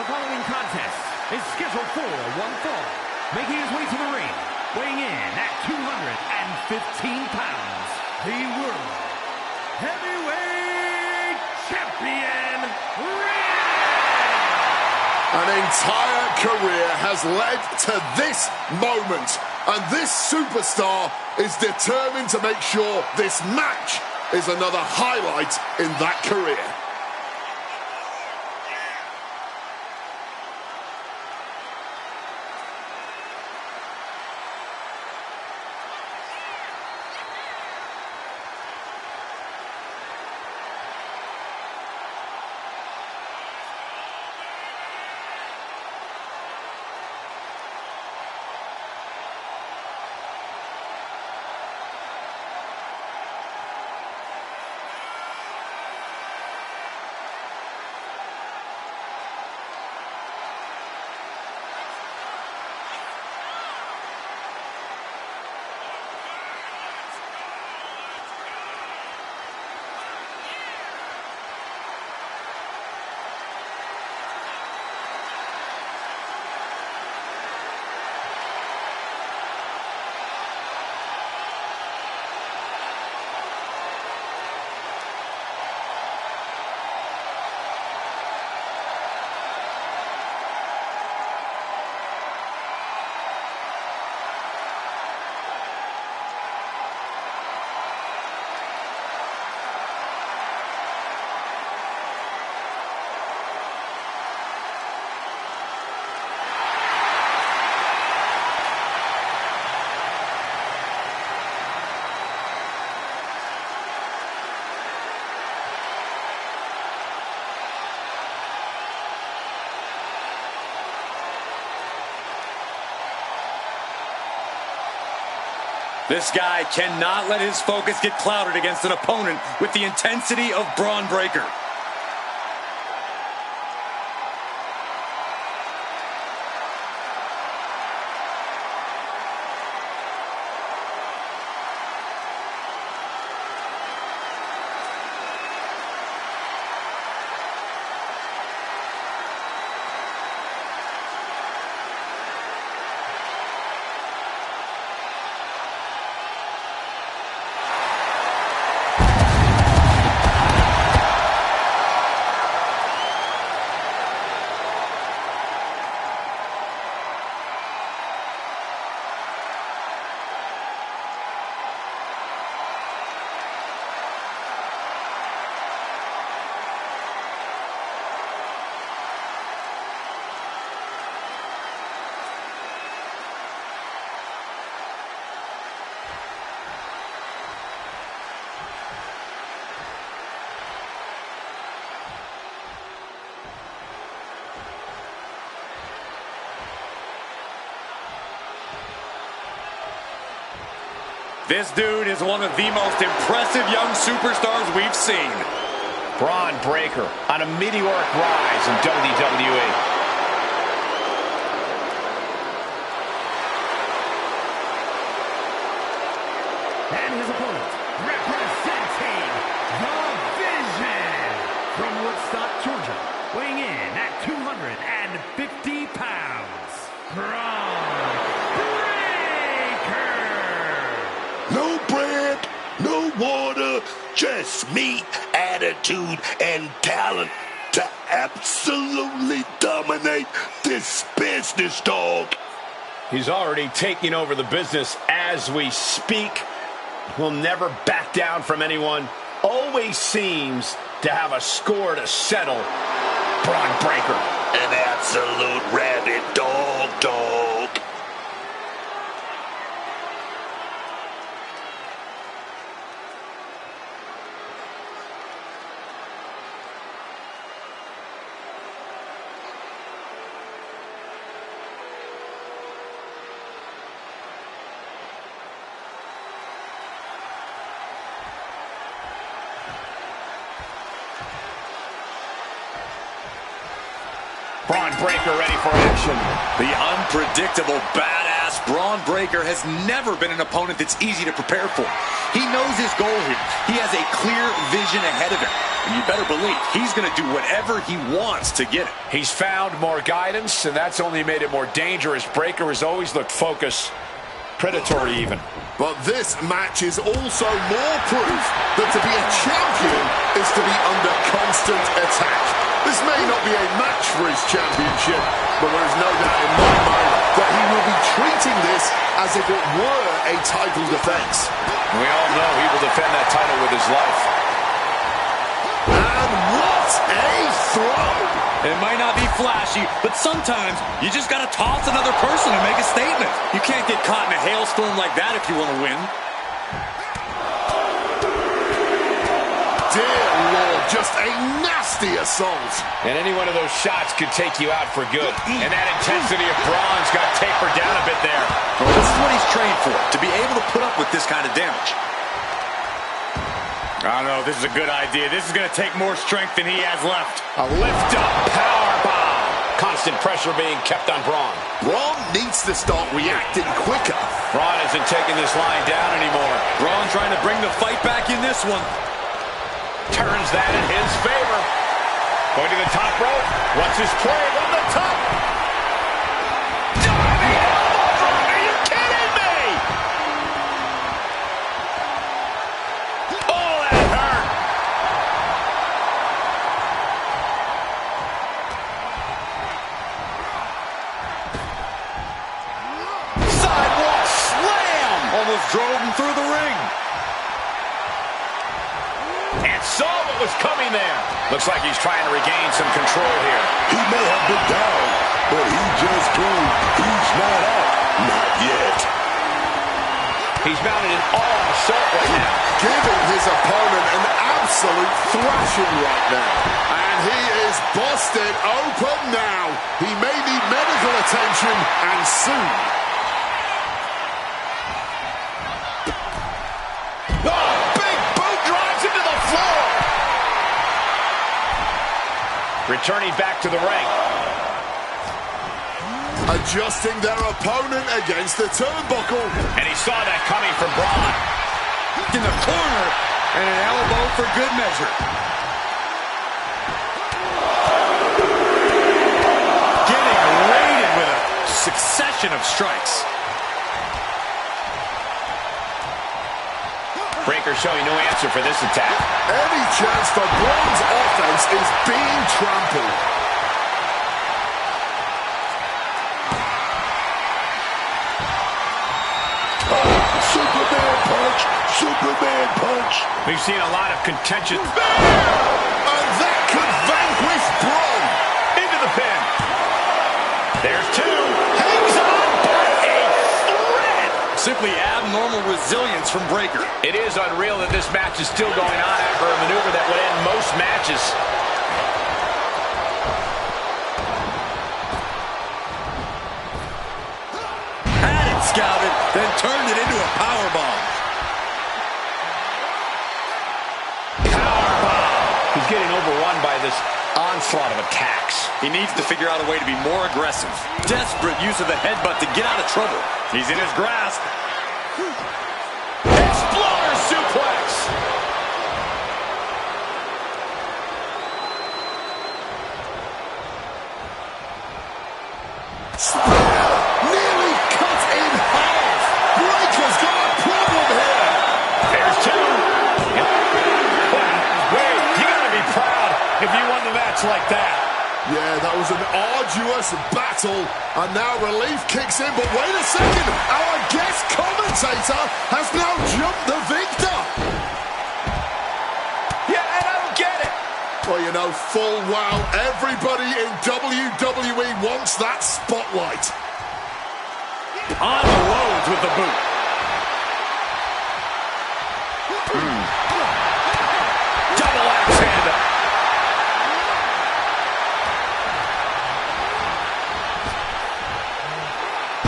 The following contest is scheduled for one fall. Making his way to the ring, weighing in at 215 pounds, the World Heavyweight Champion, An entire career has led to this moment, and this superstar is determined to make sure this match is another highlight in that career. This guy cannot let his focus get clouded against an opponent with the intensity of Braun Breaker. This dude is one of the most impressive young superstars we've seen. Braun Breaker on a meteoric rise in WWE. And his opponent, representing the Vision from Woodstock, Georgia, weighing in at 250 pounds, Braun Breaker. No bread, no water, just meat, attitude, and talent to absolutely dominate this business, dog. He's already taking over the business as we speak. Will never back down from anyone. Always seems to have a score to settle. Braun Breaker. An absolute rabid dog. Braun Breaker ready for action. The unpredictable badass past, Braun Breaker has never been an opponent that's easy to prepare for. He knows his goal here. He has a clear vision ahead of him. And you better believe he's going to do whatever he wants to get it. He's found more guidance, and that's only made it more dangerous. Breaker has always looked focused, predatory even. But this match is also more proof that to be a champion is to be under constant attack. This may not be a match for his championship, but there is no doubt in my mind that he will be treating this as if it were a title defense. We all know he will defend that title with his life. And what a throw! It might not be flashy, but sometimes you just got to toss another person to make a statement. You can't get caught in a hailstorm like that if you want to win. Dear Lord, just a nasty assault. And any one of those shots could take you out for good. And that intensity of Braun's got tapered down a bit there. Well, this is what he's trained for, to be able to put up with this kind of damage. I don't know, this is a good idea. This is going to take more strength than he has left. A lift-up power bomb. Constant pressure being kept on Braun. Braun needs to start reacting quicker. Braun isn't taking this line down anymore. Braun trying to bring the fight back in this one. Turns that in his favor. Going to the top rope. What's his play on the top? Diving elbow drop. Are you kidding me? Oh, that hurt. Sidewalk slam. Almost drove him through the ring. And saw what was coming there. Looks like he's trying to regain some control here. He may have been down, but he just proved he's not out. Not yet. He's mounted an all-assault right now. Giving his opponent an absolute thrashing right now. And he is busted open now. He may need medical attention, and soon. Oh, big boot drives into the floor. Returning back to the ring. Adjusting their opponent against the turnbuckle. And he saw that coming from Braun. In the corner, and an elbow for good measure. Getting raided with a succession of strikes. Breaker showing no answer for this attack. Any chance for Braun's offense is being trampled. Superman punch. Superman punch. We've seen a lot of contention. And that could vanquish Braun. Into the pin. There's two. Hangs on by a thread. Simply abnormal resilience from Breaker. It is unreal that this match is still going on after a maneuver that would end most matches. Had it scouted, then turned it into a powerbomb. Powerbomb. He's getting overrun by this onslaught of attacks. He needs to figure out a way to be more aggressive. Desperate use of the headbutt to get out of trouble. He's in his grasp. Exploder suplex. Nearly cut in half. Breaker's got a problem here. There's two. Wait, you gotta be proud if you won the match like that. Yeah, that was an arduous battle, and now relief kicks in, but wait a second, our guest commentator has now jumped the victor. Yeah, and I don't get it. Well, you know full well everybody in WWE wants that spotlight. On the roads with the boot. Double axe handle.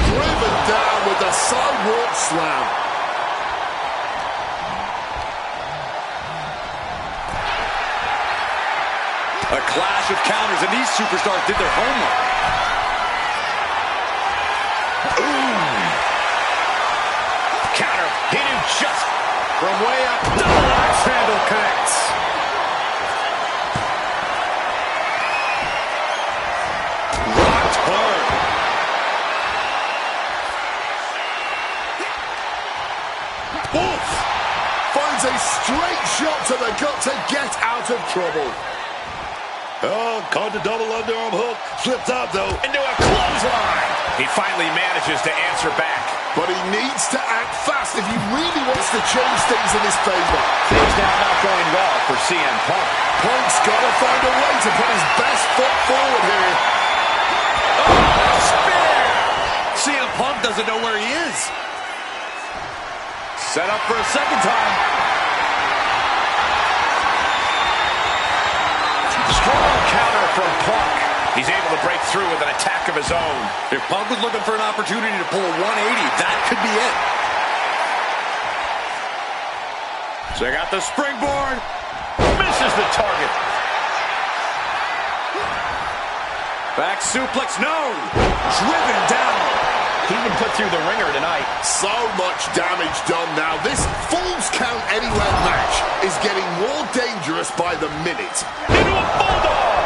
Driven down with the sidewalk slam. A clash of counters, and these superstars did their homework. Ooh. just from way up. Double axe handle connects. Rocked hard. Wolf finds a straight shot to the gut to get out of trouble. Oh, caught the double underarm hook. Slips out, though. into a clothesline. He finally manages to answer back. But he needs to act fast if he really wants to change things in his favor. Things now not going well for CM Punk. Punk's got to find a way to put his best foot forward here. Oh, spear! CM Punk doesn't know where he is. Set up for a second time. Strong counter from Punk. He's able to break through with an attack of his own. If Punk was looking for an opportunity to pull a 180, that could be it. Check out the springboard. Misses the target. Back suplex, no. Driven down. He even put through the ringer tonight. So much damage done now. This Falls Count Anywhere match is getting more dangerous by the minute. Into a bulldog.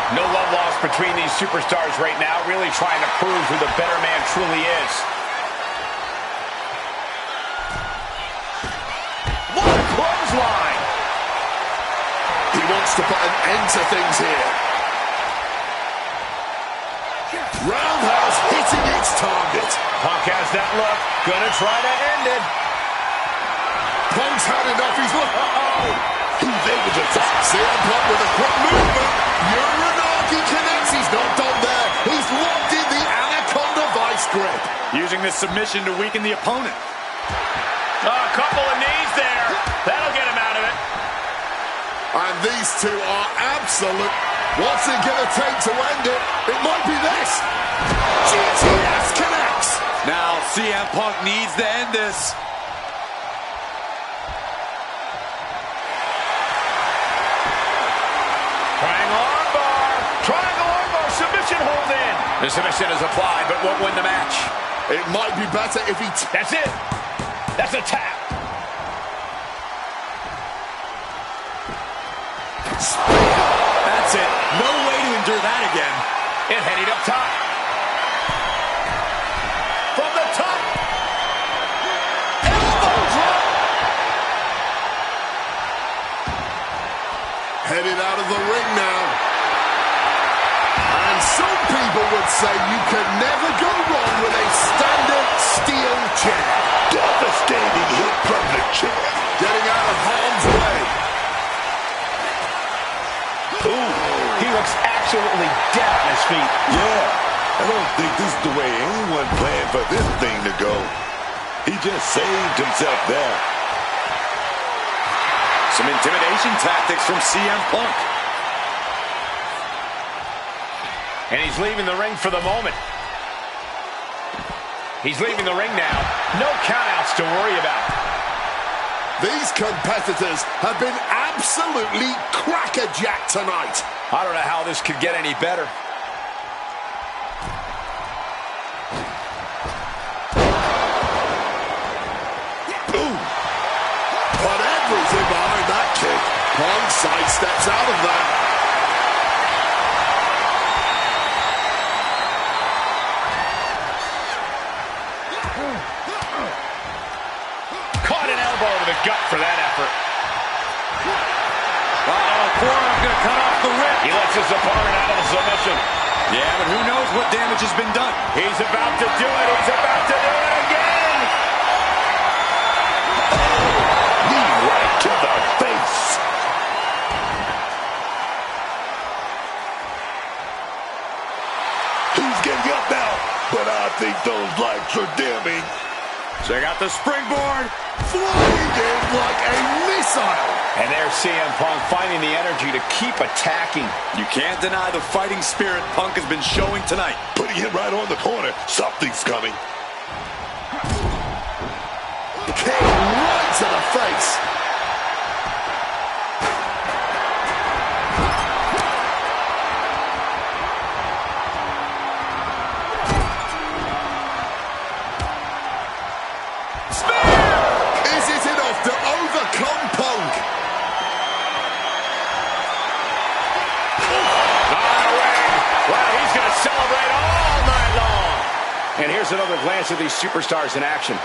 No love lost between these superstars right now, really trying to prove who the better man truly is. What a clothesline! He wants to put an end to things here. Roundhouse hitting its target. Punk has that look, gonna try to end it. Punk's had enough, he's He's able to top. CM Punk with a quick movement. Uranagi connects, he's not done there. He's locked in the Anaconda Vice grip. Using this submission to weaken the opponent. A couple of knees there. That'll get him out of it. And these two are absolute. What's it going to take to end it? It might be this. GTS connects. Now CM Punk needs to end this. Triangle armbar, submission hold in. The submission is applied, but won't win the match. It might be better if he... That's it. That's a tap. Spear. That's it. No way to endure that again. And heading up top. From the top. Elbow drop. Headed out of the ring now. And some people would say you can never go wrong with a standard steel chair. Devastating hit from the chair. Getting out of harm's way. Ooh, he looks absolutely dead on his feet. Yeah, I don't think this is the way anyone planned for this thing to go. He just saved himself there. Some intimidation tactics from CM Punk. And he's leaving the ring for the moment. He's leaving the ring now. No countouts to worry about. These competitors have been absolutely crackerjacked tonight. I don't know how this could get any better. Boom. Put everything behind that kick. Punk sidesteps out of that. Caught an elbow to the gut for that effort. Forearm's gonna cut off the rib. He lets his opponent out of the submission. Yeah, but who knows what damage has been done. He's about to do it. He's about to do it again. Knee right to the face. He's getting up now, but I think those lights are dimming. Check out the springboard. Flying in like a missile. And there's CM Punk finding the energy to keep attacking. You can't deny the fighting spirit Punk has been showing tonight. Putting him right on the corner. Something's coming. Kick right to the face. Spear! most of these superstars in action.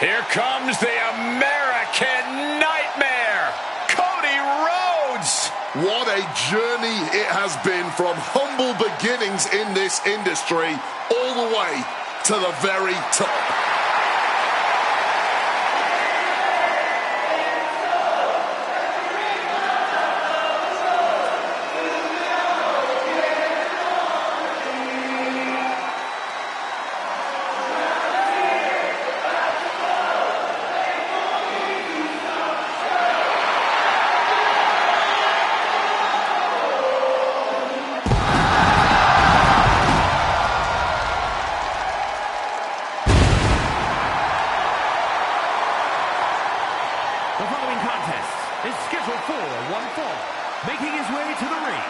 Here comes the American Nightmare, Cody Rhodes. What a journey it has been from humble beginnings in this industry all the way to the very top. The following contest is scheduled for one fall. Making his way to the ring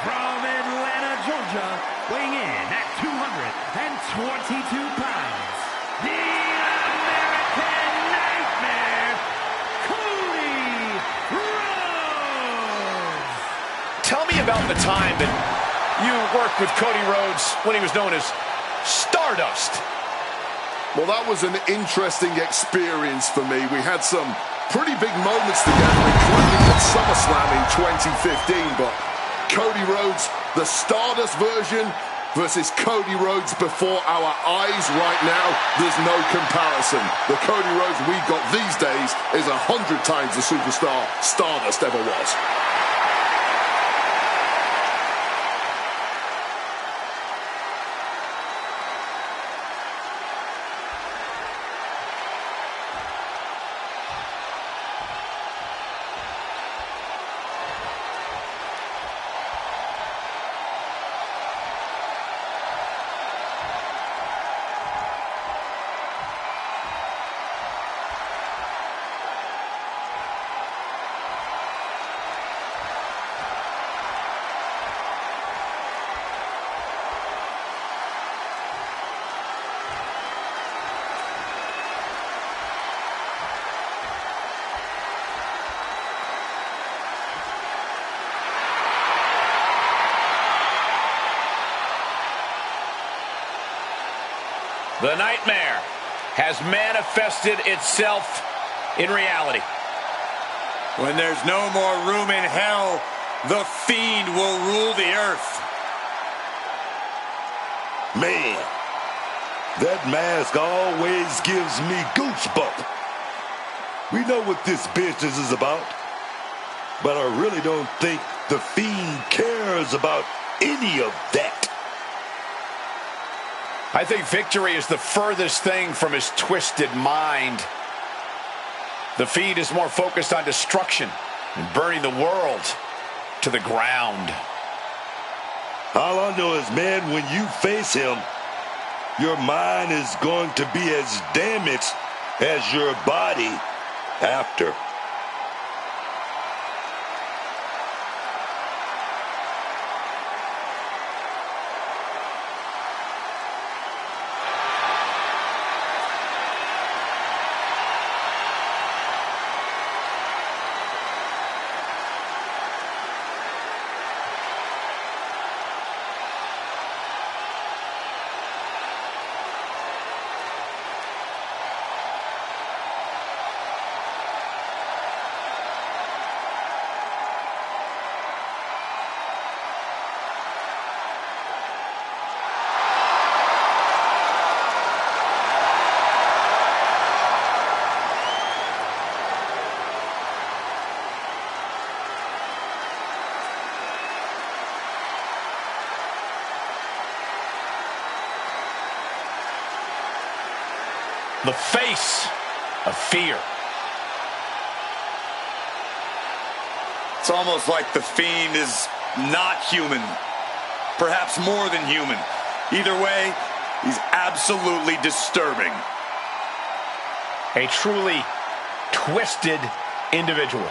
from Atlanta, Georgia, weighing in at 222 pounds, the American Nightmare, Cody Rhodes. Tell me about the time that you worked with Cody Rhodes when he was known as Stardust. Well, that was an interesting experience for me. We had some pretty big moments together, including at SummerSlam in 2015, but Cody Rhodes, the Stardust version versus Cody Rhodes before our eyes right now, there's no comparison. The Cody Rhodes we got these days is 100 times the superstar Stardust ever was. The Nightmare has manifested itself in reality. When there's no more room in hell, the Fiend will rule the earth. Man, that mask always gives me goosebumps. We know what this business is about, but I really don't think the Fiend cares about any of that. I think victory is the furthest thing from his twisted mind. The Fiend is more focused on destruction and burning the world to the ground. All I know is, man, when you face him, your mind is going to be as damaged as your body after. the face of fear. It's almost like the Fiend is not human. Perhaps more than human. Either way, he's absolutely disturbing. A truly twisted individual.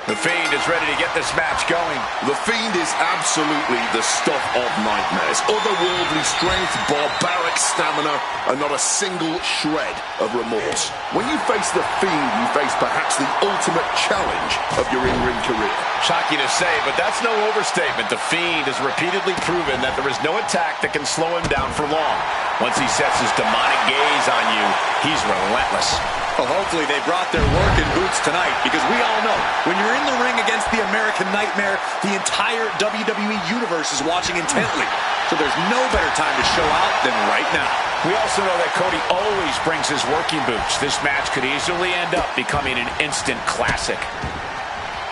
The Fiend is ready to get this match going. The Fiend is absolutely the stuff of nightmares. Otherworldly strength, barbaric stamina, and not a single shred of remorse. When you face the Fiend, you face perhaps the ultimate challenge of your in-ring career. Shocking to say, but that's no overstatement. The Fiend has repeatedly proven that there is no attack that can slow him down for long. Once he sets his demonic gaze on you, he's relentless. Well, hopefully they brought their working boots tonight, because we all know when you're in the ring against the American Nightmare, the entire WWE Universe is watching intently. So there's no better time to show out than right now. We also know that Cody always brings his working boots. This match could easily end up becoming an instant classic.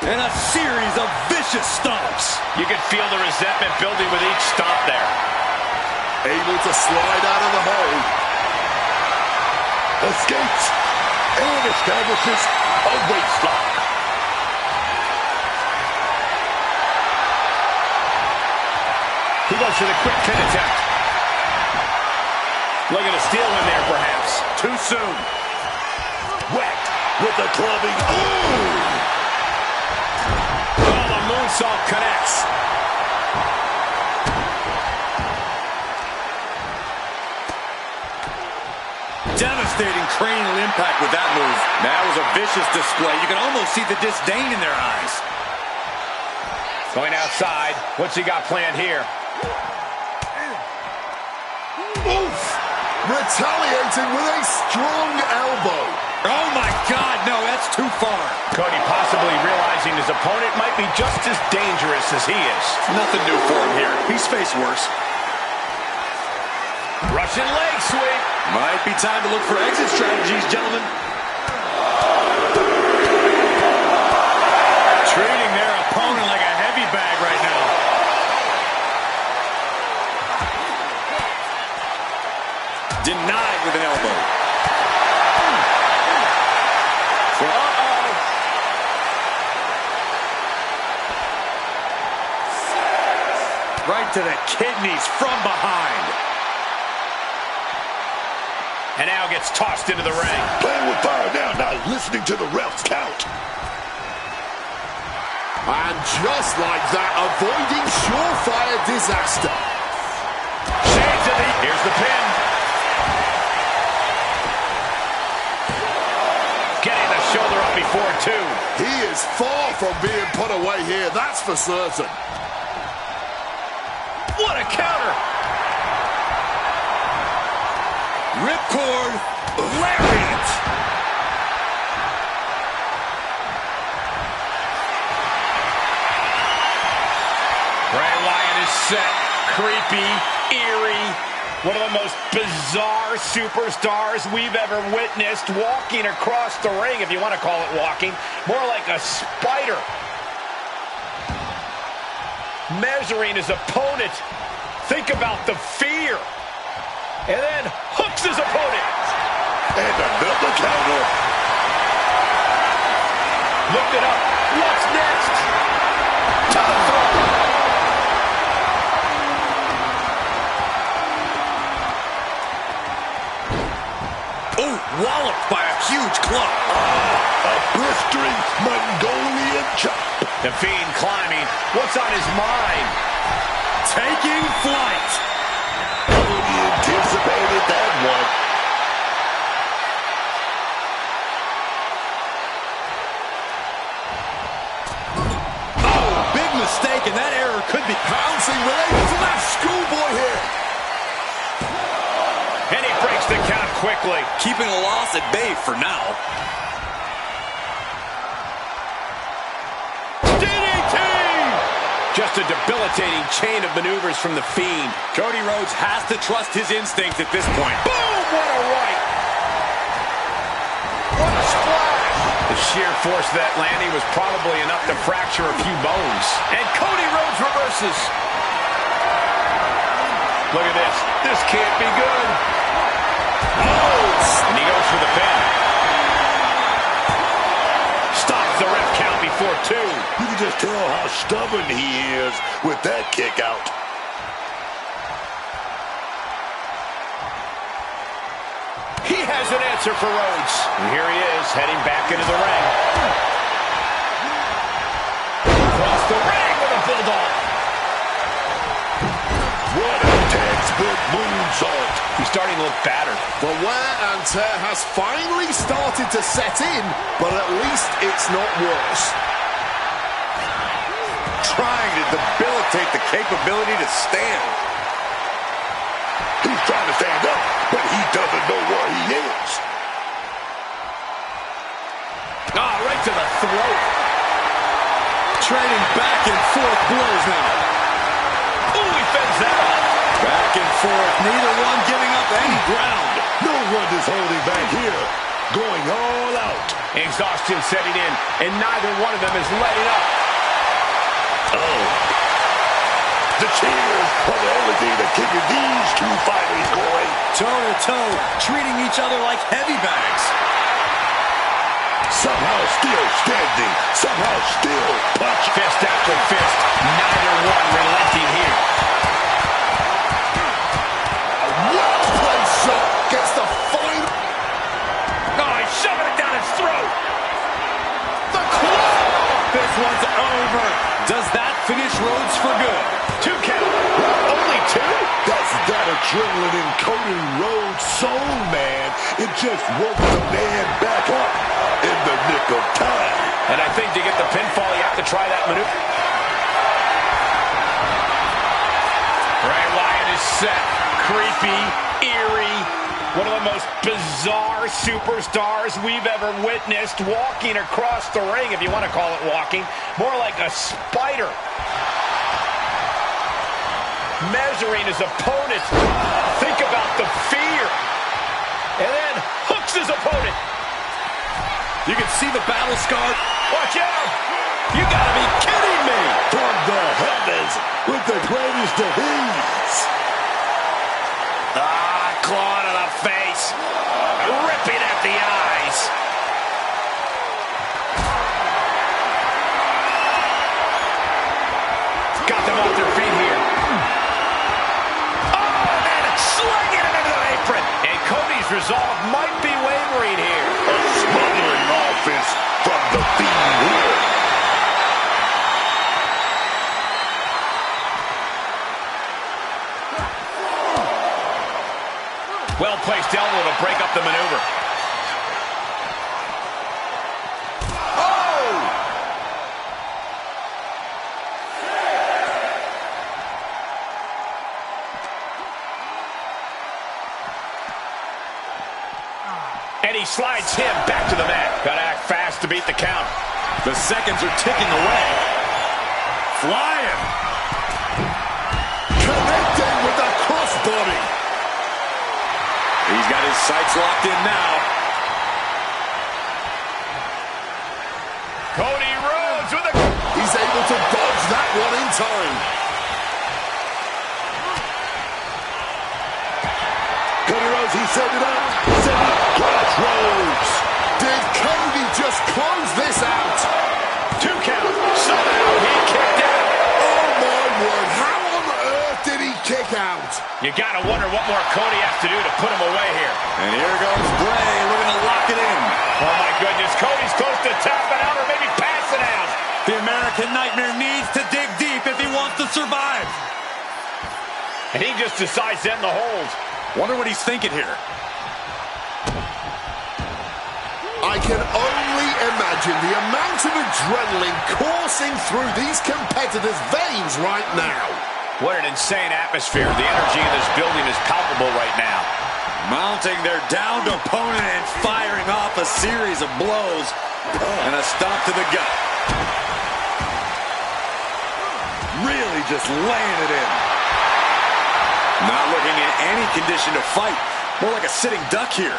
And a series of vicious stomps. You can feel the resentment building with each stomp there. Able to slide out of the hole. Escapes and establishes a waist lock. He goes for the quick pin attempt. Looking to steal him there, perhaps. Too soon. Whacked with the clubbing. Ooh! Oh, the moonsault connects. Devastating cranial impact with that move. That was a vicious display. You can almost see the disdain in their eyes. Going outside. What's he got planned here? Oof! Retaliating with a strong elbow. Oh my God, no, that's too far. Cody possibly realizing his opponent might be just as dangerous as he is. Nothing new for him here. He's faced worse. Russian leg sweep. Might be time to look for exit strategies, gentlemen. Treating their opponent like a heavy bag right now. Denied with an elbow. Uh-oh. Right to the kidneys from behind. And now gets tossed into the ring. Playing with fire now, not listening to the ref's count. And just like that, avoiding surefire disaster. Shades of the... Here's the pin. Getting the shoulder up before two. He is far from being put away here, that's for certain. What a counter. Ripcord lariat. Bray Wyatt is set. Creepy, eerie. One of the most bizarre superstars we've ever witnessed walking across the ring, if you want to call it walking. More like a spider. Measuring his opponent. Think about the fear. And then hooks his opponent. And another counter. Looked it up. What's next? To the throat. Oh, walloped by a huge club. A blistering Mongolian chop. The Fiend climbing. What's on his mind? Taking flight. He anticipated that one. Oh, big mistake, and that error could be... Pouncing with a flat schoolboy here. And he breaks the count quickly. Keeping a loss at bay for now. DDT! Just a debilitating chain of maneuvers from the Fiend. Cody Rhodes has to trust his instincts at this point. Boom! What a right! What a split! sheer force of that landing was probably enough to fracture a few bones. And Cody Rhodes reverses. Look at this. This can't be good. Oh! And he goes for the pin. Stops the ref count before 2. You can just tell how stubborn he is with that kick out. He has an answer for Rhodes. And here he is, heading back into the ring. Across the ring with a bulldog. What a textbook moonsault. He's starting to look battered. The wear and tear has finally started to set in, but at least it's not worse. Trying to debilitate the capability to stand. He's trying to stand up, but he doesn't know where he is. Ah, right to the throat. Trading back and forth blows now. Ooh, he fends that off. Back and forth, neither one giving up any ground. No one is holding back here. Going all out. Exhaustion setting in, and neither one of them is letting up. Oh. The cheers are the only thing that keeping these two fighters going. Toe-to-toe, treating each other like heavy bags. Somehow still standing. Somehow still punching. Fist after fist. Neither one relenting here. A well-placed shot gets the final. Oh, he's shoving it down his throat. The claw. This one's over. Does that finish Rhodes for good? 2 count. Only 2? That's that adrenaline in Cody Rhodes' soul, man. It just woke the man back up in the nick of time. And I think to get the pinfall, you have to try that maneuver. Bray Wyatt is set. Creepy, eerie. One of the most bizarre superstars we've ever witnessed walking across the ring, if you want to call it walking. More like a spider. Measuring his opponent. Think about the fear. And then hooks his opponent. You can see the battle scar. Watch out! You gotta be kidding me! From the heavens with the greatest of ease. Claw to the face. Ripping at the eyes. Got them off their feet here. Oh, and slinging him into the apron. And Cody's resolve might be wavering here. A smothering offense from the Fiend here. Well-placed elbow to break up the maneuver. Oh! And he slides him back to the mat. Gotta act fast to beat the count. The seconds are ticking away. Flying. Connecting with the crossbody. He's got his sights locked in now. Cody Rhodes with a... He's able to dodge that one in time. Cody Rhodes, he set it up. Set it up. Crossroads. Did Cody just close this out? 2 count. Somehow he kicked out. Oh my word, how on earth did he kick out? You gotta wonder what more Cody has to do to put him away here. And here goes Bray looking to lock it in. Oh my goodness, Cody's close to tapping out or maybe passing out. The American Nightmare needs to dig deep if he wants to survive. And he just decides to end the hold. Wonder what he's thinking here. I can only imagine the amount of adrenaline coursing through these competitors' veins right now. What an insane atmosphere. The energy in this building is palpable right now. Mounting their downed opponent and firing off a series of blows. And a stomp to the gut. Really just laying it in. Not looking in any condition to fight. More like a sitting duck here.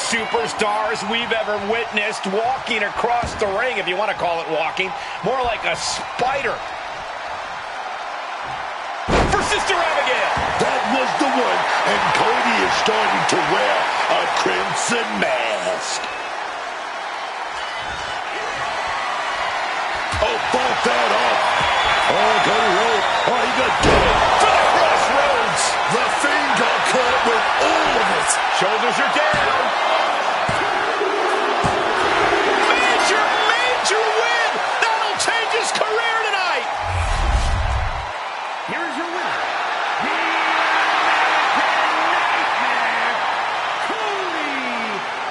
superstars we've ever witnessed walking across the ring, if you want to call it walking. More like a spider. For Sister Abigail. That was the one, and Cody is starting to wear a crimson mask. Oh, bump that off. Oh, Cody Rhodes. Oh, he got it. For the crossroads. The Fiend got caught with all of it. Shoulders are down. Major, major win. That'll change his career tonight. Here is your winner, the American Nightmare, Cody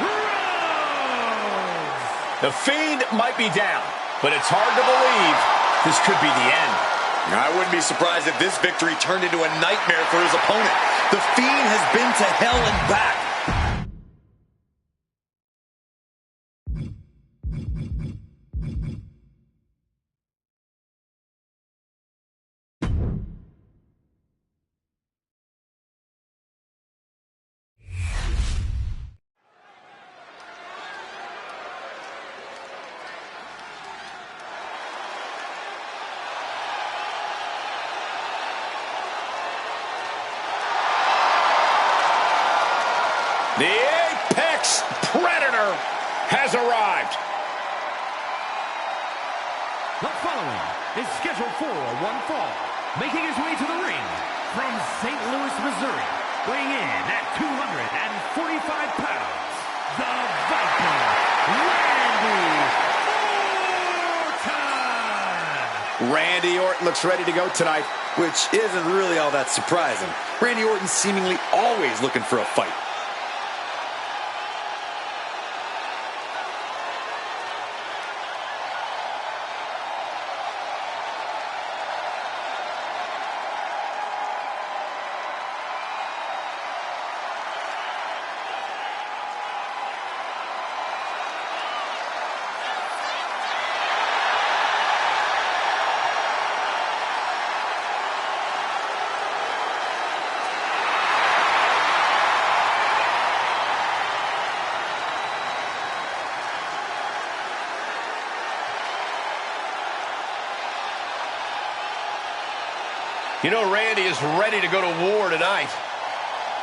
Rhodes. The Fiend might be down, but it's hard to believe this could be the end. I wouldn't be surprised if this victory turned into a nightmare for his opponent. The Fiend has been to hell and back. The Apex Predator has arrived. The following is scheduled for one fall. Making his way to the ring from St. Louis, Missouri, weighing in at 245 pounds, the Viper, Randy Orton. Randy Orton looks ready to go tonight, which isn't really all that surprising. Randy Orton seemingly always looking for a fight. You know, Randy is ready to go to war tonight.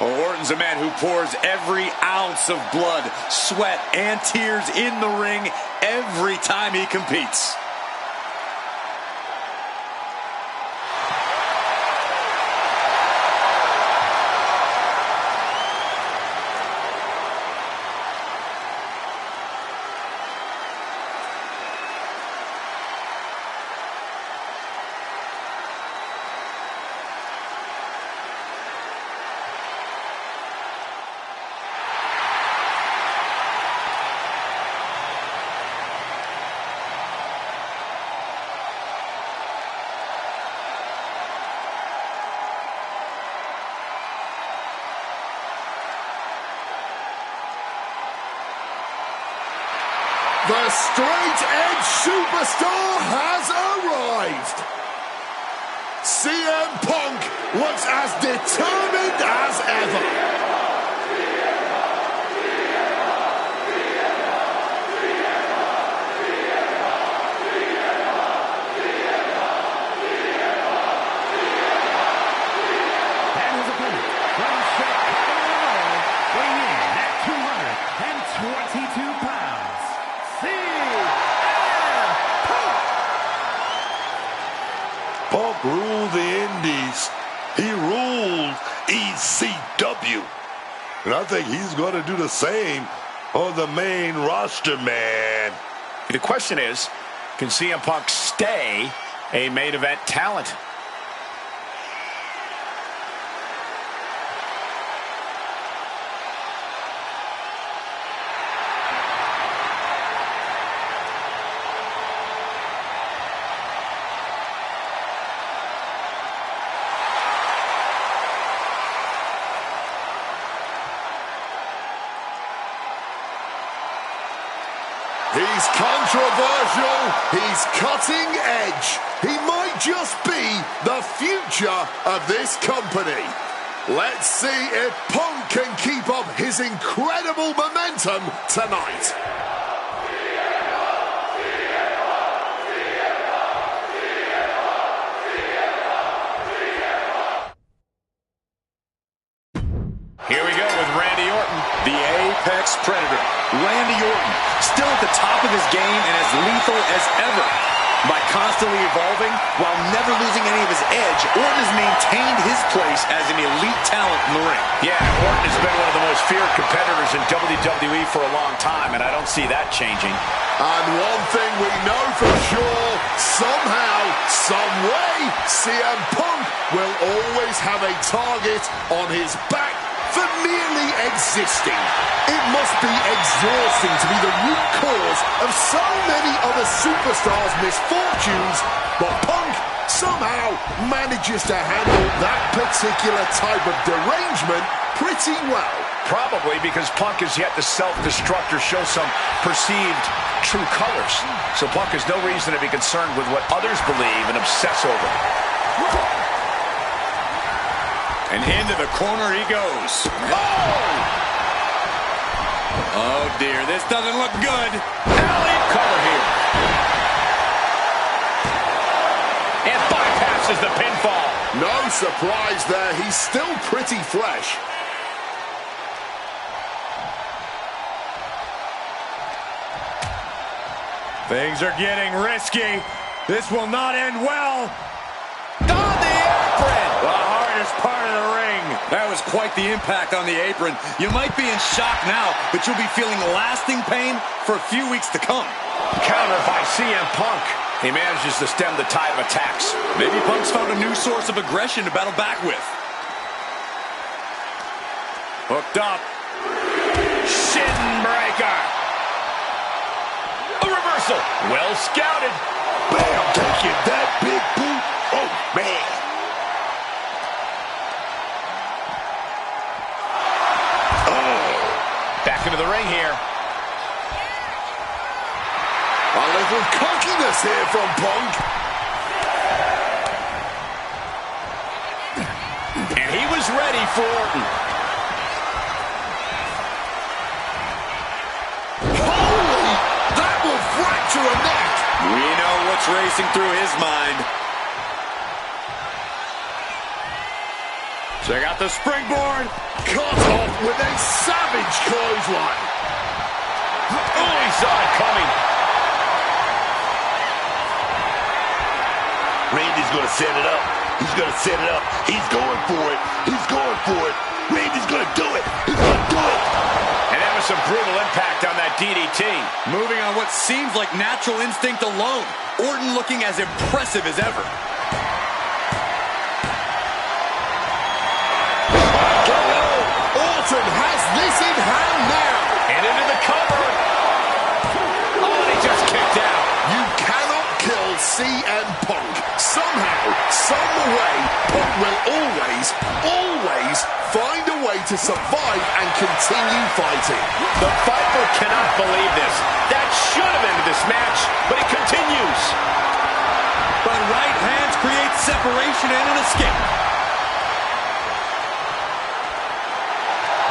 Well, Orton's a man who pours every ounce of blood, sweat, and tears in the ring every time he competes. The straight-edge superstar has arrived. CM Punk looks as determined as ever. And his opponent, from Chicago, Illinois, weighing in at 222 pounds, CM Punk. Punk ruled the Indies. He ruled ECW. And I think he's going to do the same on the main roster, man. The question is, can CM Punk stay a main event talent? He's controversial, he's cutting edge. He might just be the future of this company. Let's see if Punk can keep up his incredible momentum tonight. Here we go with Randy Orton. The Apex Predator, Randy Orton, still at the top of his game and as lethal as ever. By constantly evolving while never losing any of his edge, Orton has maintained his place as an elite talent in the ring. Yeah, Orton has been one of the most feared competitors in WWE for a long time, and I don't see that changing. And one thing we know for sure, somehow, some way, CM Punk will always have a target on his back for merely existing. It must be exhausting to be the root cause of so many other superstars' misfortunes, but Punk somehow manages to handle that particular type of derangement pretty well. Probably because Punk has yet to self-destruct or show some perceived true colors. So Punk has no reason to be concerned with what others believe and obsess over. And into the corner he goes. Oh dear, this doesn't look good. Alley cover here. And bypasses the pinfall. No surprise there, he's still pretty fresh. Things are getting risky. This will not end well. On the apron! The hardest part of the ring. That was quite the impact on the apron. You might be in shock now, but you'll be feeling lasting pain for a few weeks to come. Counter by CM Punk. He manages to stem the tide of attacks. Maybe Punk's found a new source of aggression to battle back with. Hooked up. Shin breaker. A reversal. Well scouted. Bam, taking that big boot. Oh, man. Back into the ring here. A little cockiness here from Punk. And he was ready for Orton. Holy! That will fracture a neck. We know what's racing through his mind. Check out the springboard. Cut off with a savage clothesline. Oh, he saw it coming. Randy's going to set it up. He's going to set it up. He's going for it. He's going for it. Randy's going to do it. He's going to do it. And that was some brutal impact on that DDT. Moving on what seems like natural instinct alone. Orton looking as impressive as ever. Orton has this in hand now. And into the cover. Oh, and he just kicked out. You cannot kill CM Punk. Somehow, some way, Punk will always find a way to survive and continue fighting. The Viper cannot believe this. That should have ended this match, but it continues. But right hands create separation and an escape.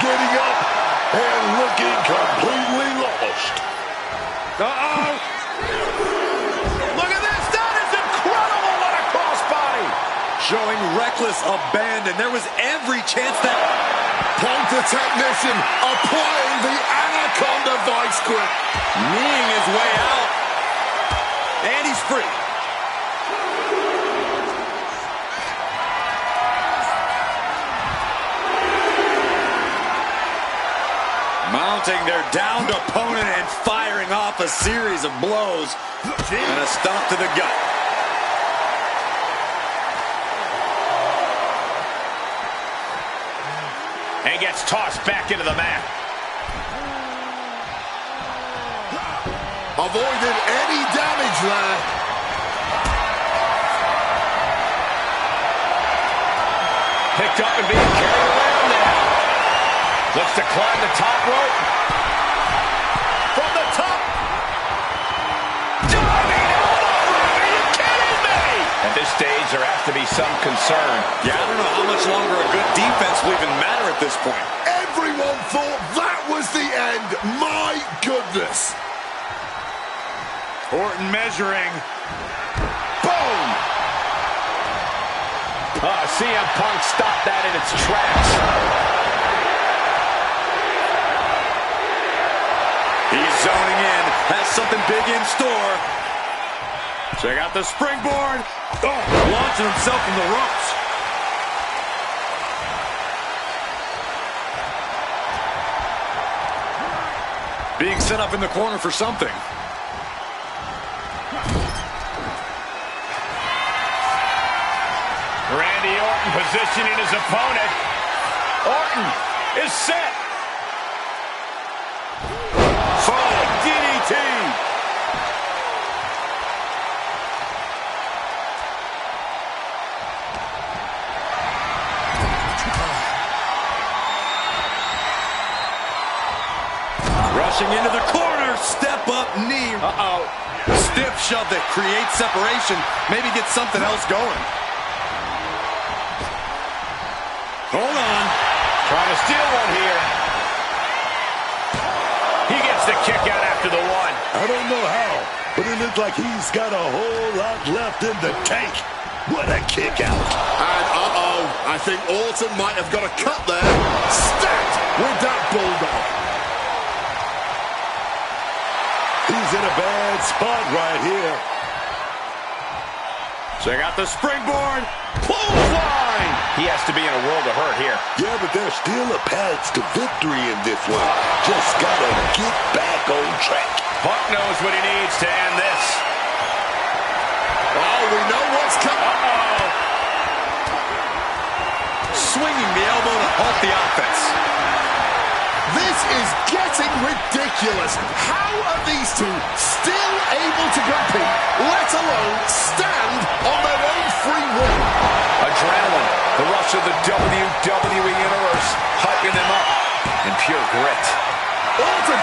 Getting up and looking completely lost. Uh-oh. Look at this. That is incredible. What a crossbody. Showing reckless abandon. There was every chance that Punk the technician applying the Anaconda vice grip. kneeing his way out. And he's free. Mounting their downed opponent and firing off a series of blows. And a stomp to the gut. And gets tossed back into the mat. Avoided any damage there. Picked up and being carried around now. Looks to climb the top rope. From the top. Diving elbow. Are you kidding me? And this stage, there has to be some concern. Yeah, I don't know how much longer a good defense will even matter at this point. Everyone thought that was the end. My goodness. Orton measuring. Boom. CM Punk stopped that in its tracks. He's zoning in. Has something big in store. Check out the springboard. Oh, launching himself from the ropes. Being set up in the corner for something. Randy Orton positioning his opponent. Orton is set. Falling DDT. Rushing into the corner. Step up knee. Uh-oh. Stiff shove that creates separation. Maybe get something else going. Hold on. Trying to steal one here. He gets the kick out after the one. I don't know how, but it looks like he's got a whole lot left in the tank. What a kick out. And I think Orton might have got a cut there. Stacked with that bulldog. He's in a bad spot right here. Check out the springboard. Clothesline. He has to be in a world of hurt here. Yeah, but there's still a path to victory in this one. Just gotta get back on track. Punk knows what he needs to end this. Oh, we know what's coming. Uh-oh. Swinging the elbow to halt the offense. This is getting ridiculous. How are these two still able to compete, let alone stand on their own free will? Adrenaline, the rush of the WWE Universe, hyping them up in pure grit. Orton.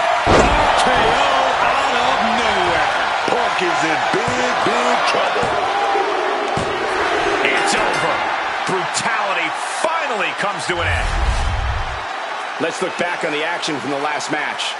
KO out of nowhere. Punk is in big, big trouble. It's over. Brutality finally comes to an end. Let's look back on the action from the last match.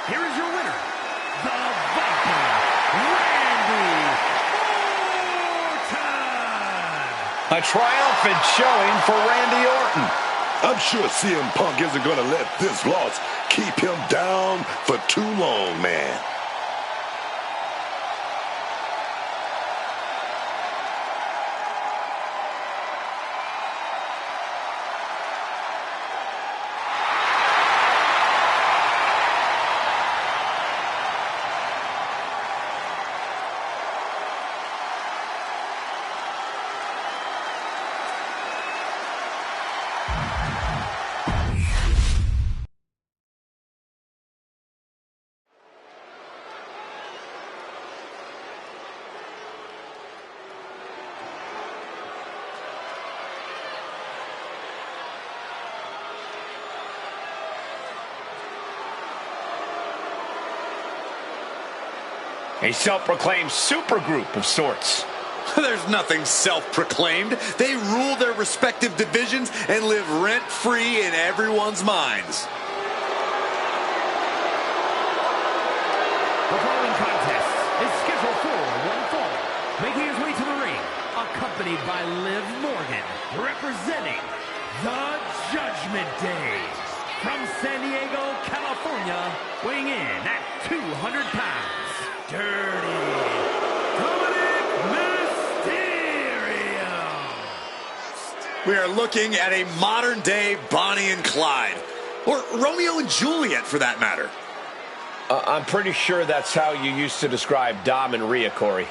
Here is your winner, the Viper, Randy Orton. A triumphant showing for Randy Orton. I'm sure CM Punk isn't going to let this loss keep him down for too long, man. A self-proclaimed supergroup of sorts. There's nothing self-proclaimed. They rule their respective divisions and live rent-free in everyone's minds. The following contest is scheduled for one fall. Making his way to the ring, accompanied by Liv Morgan, representing the Judgment Day. From San Diego, California, weighing in at 200 pounds, Dirty Dominic Mysterio. We are looking at a modern-day Bonnie and Clyde, or Romeo and Juliet, for that matter. I'm pretty sure that's how you used to describe Dom and Rhea, Corey.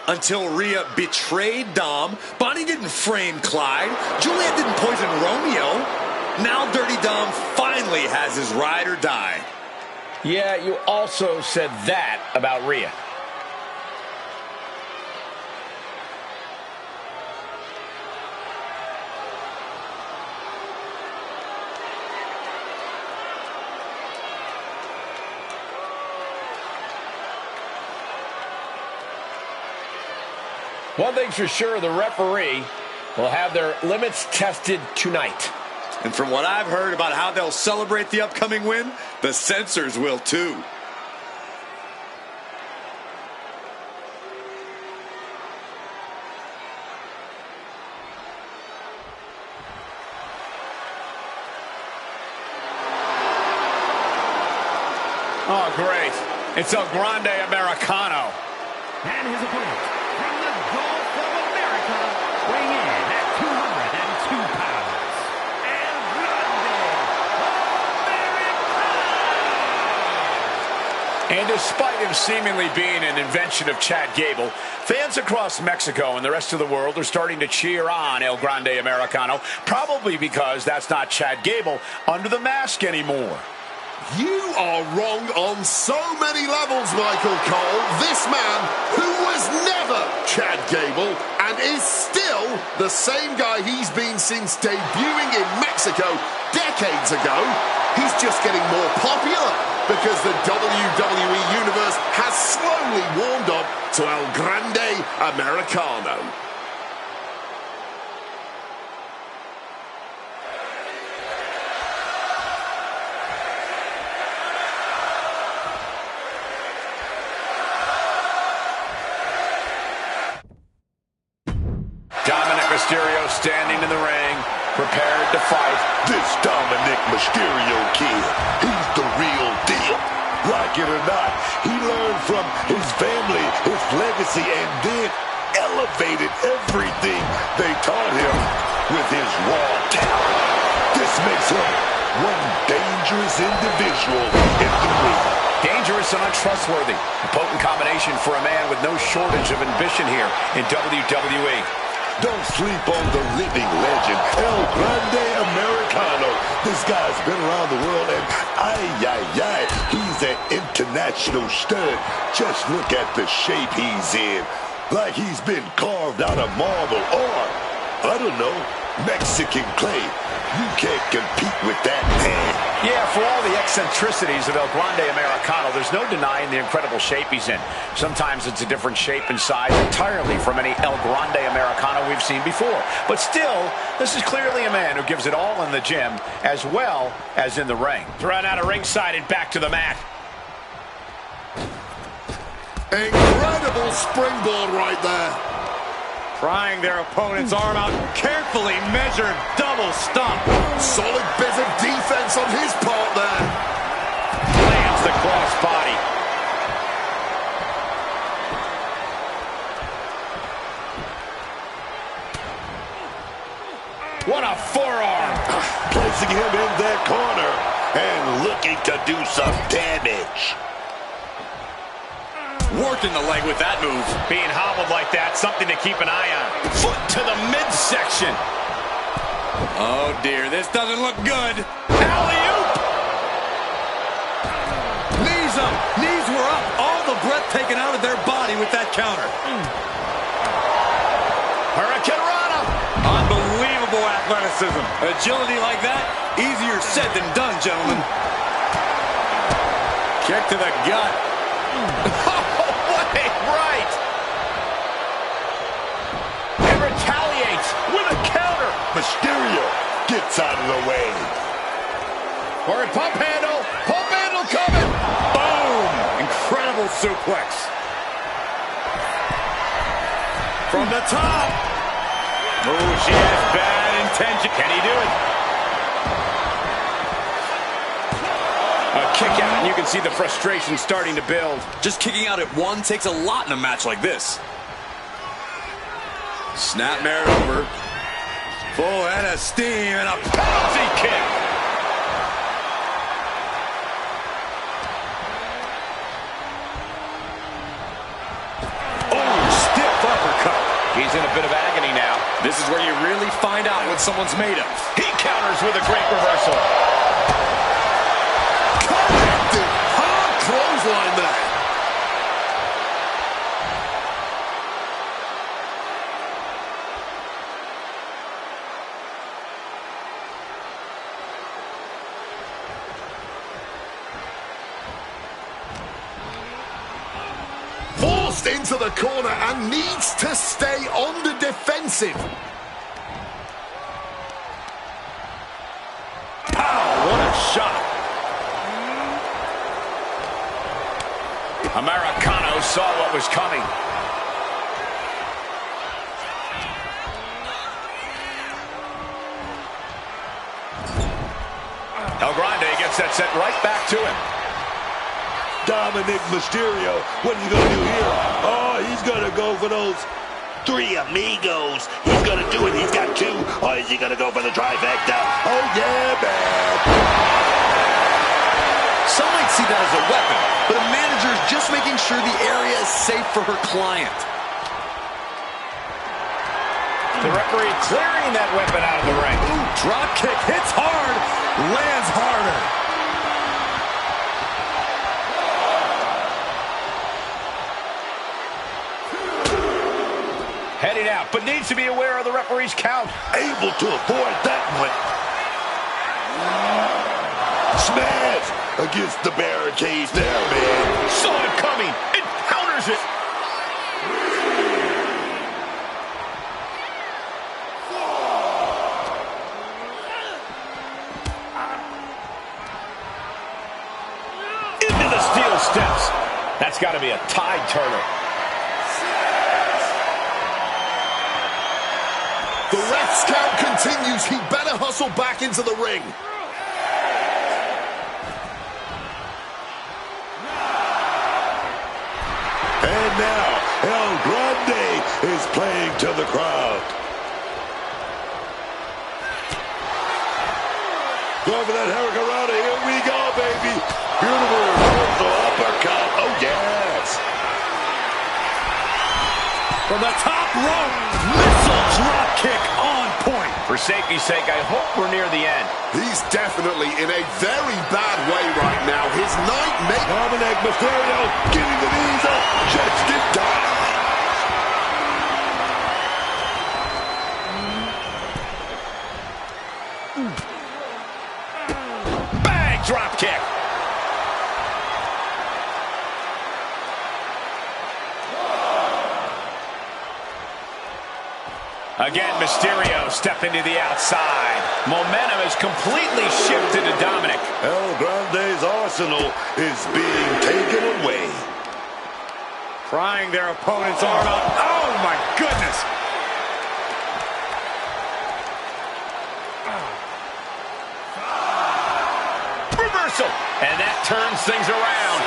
Until Rhea betrayed Dom, Bonnie didn't frame Clyde, Juliet didn't poison Romeo. Now Dirty Dom finally has his ride or die. Yeah, you also said that about Rhea. One thing's for sure, the referee will have their limits tested tonight. And from what I've heard about how they'll celebrate the upcoming win, the censors will too. Oh, great. It's El Grande Americano. And his opponent, from the Gulf of America, weighing in at 202 pounds, El Grande Americano! And despite him seemingly being an invention of Chad Gable, fans across Mexico and the rest of the world are starting to cheer on El Grande Americano, probably because that's not Chad Gable under the mask anymore. You are wrong on so many levels, Michael Cole. This man, who was never Chad Gable and is still the same guy he's been since debuting in Mexico decades ago, he's just getting more popular because the WWE Universe has slowly warmed up to El Grande Americano. Mysterio standing in the ring, prepared to fight. This Dominic Mysterio kid, he's the real deal. Like it or not, he learned from his family, his legacy, and then elevated everything they taught him with his raw talent. This makes him one dangerous individual in the ring. Dangerous and untrustworthy. A potent combination for a man with no shortage of ambition here in WWE. Don't sleep on the living legend, El Grande Americano. This guy's been around the world, and he's an international stud. Just look at the shape he's in. Like he's been carved out of marble or, I don't know, Mexican clay. You can't compete with that, man. Yeah, for all the eccentricities of El Grande Americano, there's no denying the incredible shape he's in. Sometimes it's a different shape and size entirely from any El Grande Americano we've seen before. But still, this is clearly a man who gives it all in the gym as well as in the ring. Thrown out of ringside and back to the mat. Incredible springboard right there. Prying their opponent's arm out, carefully measured double stomp. Solid bit of defense on his part there. Lands the cross body. What a forearm. Placing him in that corner and looking to do some damage. Worked in the leg with that move. Being hobbled like that, something to keep an eye on. Foot to the midsection. Oh dear, this doesn't look good. Alley-oop. Knees up, knees were up. All the breath taken out of their body with that counter. Hurricane Rana. Unbelievable athleticism. Agility like that, easier said than done, gentlemen. Kick to the gut. Right. And retaliates with a counter. Mysterio gets out of the way. Or a pump handle coming. Boom! Incredible suplex. From the top. Oh, she has bad intention. Can he do it? A kick out, and you can see the frustration starting to build. Just kicking out at one takes a lot in a match like this. Snapmare over. Full head of steam and a penalty kick. he's in a bit of agony now. This is where you really find out what someone's made of. He counters with a great reversal. Connected. Hard clothesline there. Forced into the corner and needs to stay on the defensive. Pow, what a shot. Americano saw what was coming. El Grande gets that set right back to him. Dominic Mysterio, what is he going to do here? Oh, he's going to go for those three amigos. He's going to do it. He's got two. Or is he going to go for the trifecta? Oh, yeah, man. Some might see that as a weapon, but a manager is just making sure the area is safe for her client. The referee clearing that weapon out of the ring. Ooh, drop kick, hits hard, lands harder. Heading out, but needs to be aware of the referee's count. Able to avoid that one. Smash against the barricades there, man. Saw it coming. It counters it. Into the steel steps. That's got to be a tide turner. The ref's count continues. He better hustle back into the ring. And now, El Grande is playing to the crowd. Go for that Hurricanrana. Here we go, baby. Beautiful reversal uppercut. Oh, yes. From the top rope, missile drop kick on point. For safety's sake, I hope we're near the end. He's definitely in a very bad way right now. His night may... Dominic Mysterio getting the knees up just in time. Bang, drop kick. Again, Mysterio stepping to the outside. Momentum is completely shifted to Dominic. El Grande's arsenal is being taken away. Prying their opponent's arm out. Oh, my goodness. Reversal. And that turns things around.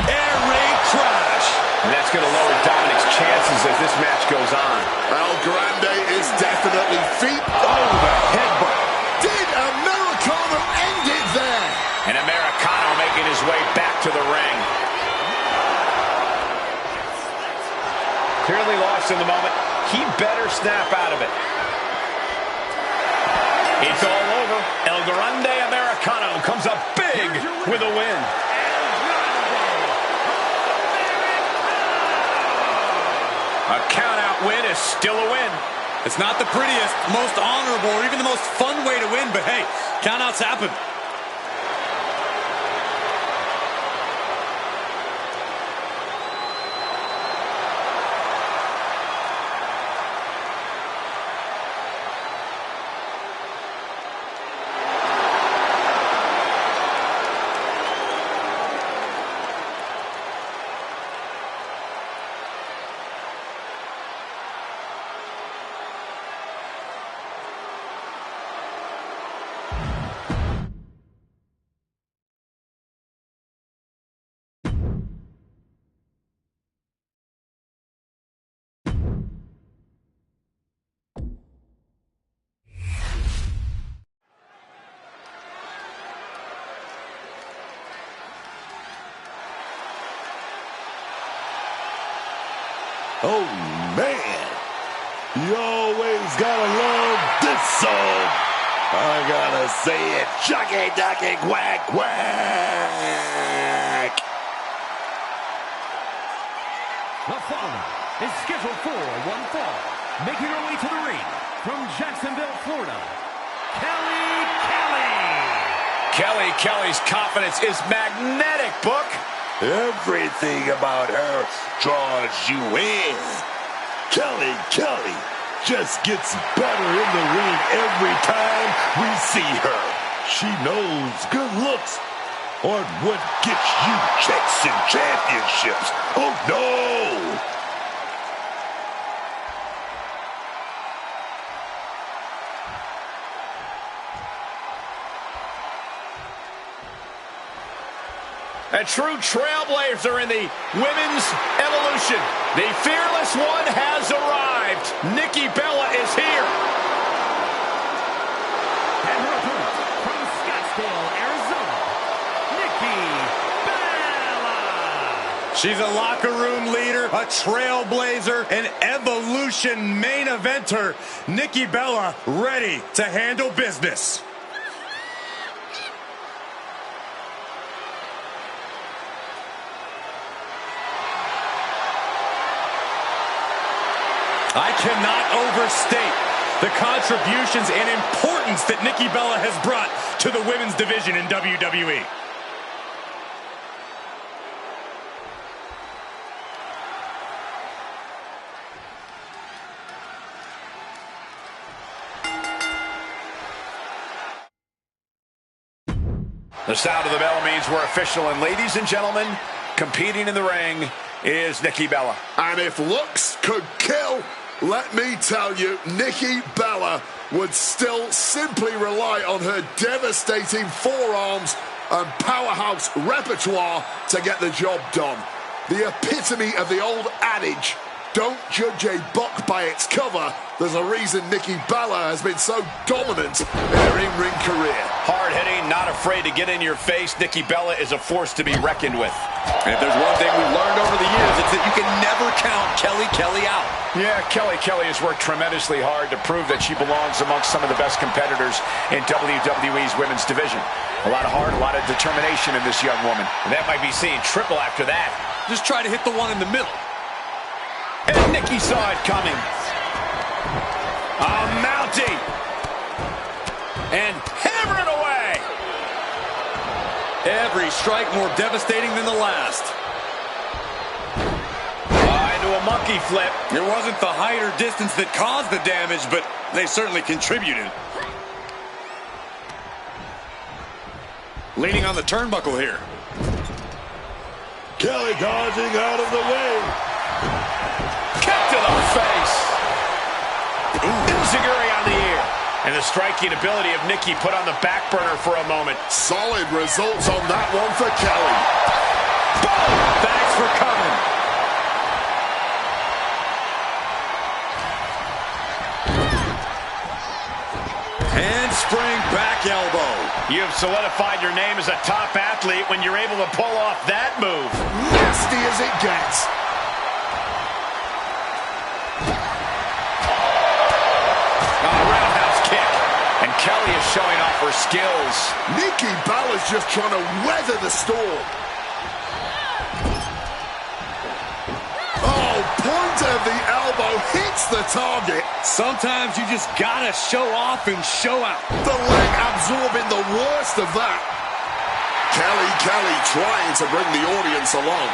Air raid crash. And that's going to lower Dominic's chances as this match goes on. El Grande is definitely feet. Oh, the headbutt. Did Americano end it there? And Americano making his way back to the ring. Clearly lost in the moment. He better snap out of it. It's all over. El Grande Americano comes up big with a win. A count-out win is still a win. It's not the prettiest, most honorable, or even the most fun way to win, but hey, countouts happen. Oh, man. You always gotta love this song. I gotta say it. Chucky ducky quack quack. The following is scheduled for one fall. Making her way to the ring from Jacksonville, Florida, Kelly's confidence is magnetic, Book. Everything about her draws you in. Kelly just gets better in the ring every time we see her. She knows good looks aren't what gets you checks and championships. Oh, no! A true trailblazer in the women's evolution. The fearless one has arrived. Nikki Bella is here. And her opponent from Scottsdale, Arizona, Nikki Bella. She's a locker room leader, a trailblazer, an evolution main eventer. Nikki Bella ready to handle business. I cannot overstate the contributions and importance that Nikki Bella has brought to the women's division in WWE. The sound of the bell means we're official, and ladies and gentlemen, competing in the ring is Nikki Bella. And if looks could kill, let me tell you, Nikki Bella would still simply rely on her devastating forearms and powerhouse repertoire to get the job done. The epitome of the old adage, don't judge a book by its cover. There's a reason Nikki Bella has been so dominant in her in-ring career. Hard-hitting, not afraid to get in your face, Nikki Bella is a force to be reckoned with. And if there's one thing we've learned over the years, it's that you can never count Kelly out. Yeah, Kelly has worked tremendously hard to prove that she belongs amongst some of the best competitors in WWE's women's division. A lot of heart, a lot of determination in this young woman. And that might be seeing triple after that. Just try to hit the one in the middle. And Nikki saw it coming. Mounting. And hammering away. Every strike more devastating than the last. Into a monkey flip. It wasn't the height or distance that caused the damage, but they certainly contributed. Leaning on the turnbuckle here. Kelly dodging out of the way. Kick to the face. Enziguri on the ear. And the striking ability of Nikki put on the back burner for a moment. Solid results on that one for Kelly. Boom! Thanks for coming. Handspring back elbow. You have solidified your name as a top athlete when you're able to pull off that move. Nasty as it gets. Roundhouse kick. And Kelly is showing off her skills. Nikki Bella's just trying to weather the storm. Oh, point of the elbow hits the target. Sometimes you just gotta show off and show out. The leg absorbing the worst of that. Kelly trying to bring the audience along.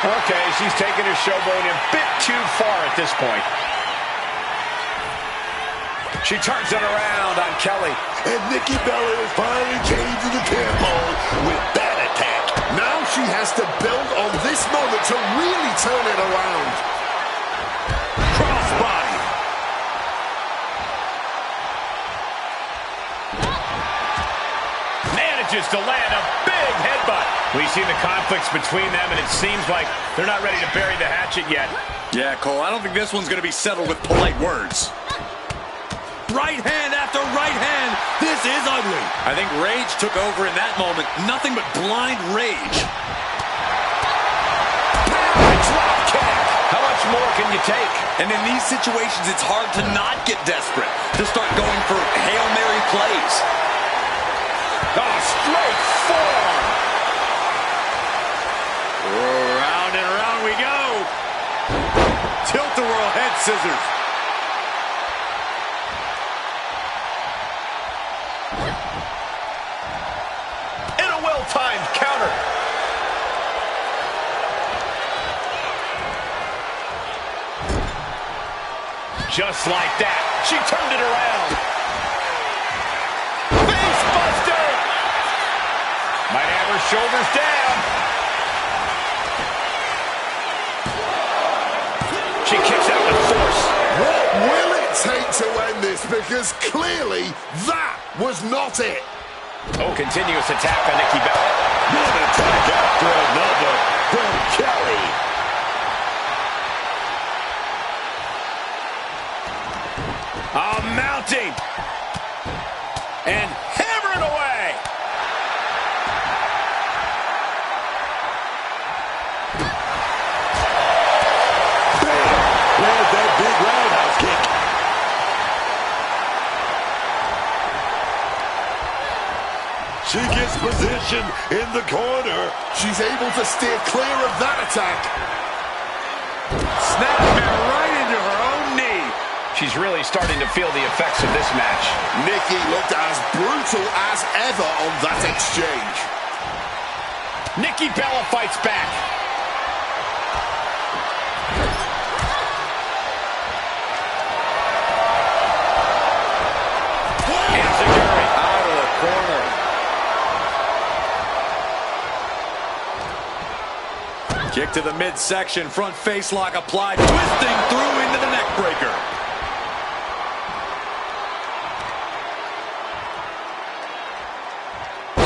Okay, she's taking her showboating a bit too far at this point. She turns it around on Kelly. And Nikki Bella is finally changing the tempo with that attack. Now she has to build on this moment to really turn it around. Crossbody. Manages to land a big headbutt. We've seen the conflicts between them, and it seems like they're not ready to bury the hatchet yet. Yeah, Cole, I don't think this one's going to be settled with polite words. Right hand after right hand. This is ugly. I think rage took over in that moment. Nothing but blind rage. Drop kick. How much more can you take? And in these situations, it's hard to not get desperate, to start going for Hail Mary plays. Oh, straight forearm. Round and around we go. Tilt-a-whirl head scissors. And a well-timed counter. Just like that, she turned it around. Face buster! Might have her shoulders down. She kicks out with force. What will it take to end this? Because clearly that was not it. Oh, continuous attack on Nikki Bella. One attack after another from Kelly. Mounting. And hammering away. There's that big roundhouse kick. She gets position in the corner. She's able to steer clear of that attack. Snapping right into her own knee. She's really starting to feel the effects of this match. Nikki looked as brutal as ever on that exchange. Nikki Bella fights back. Enziguri out of the corner. Kick to the midsection, front face lock applied, twisting through into the neck breaker.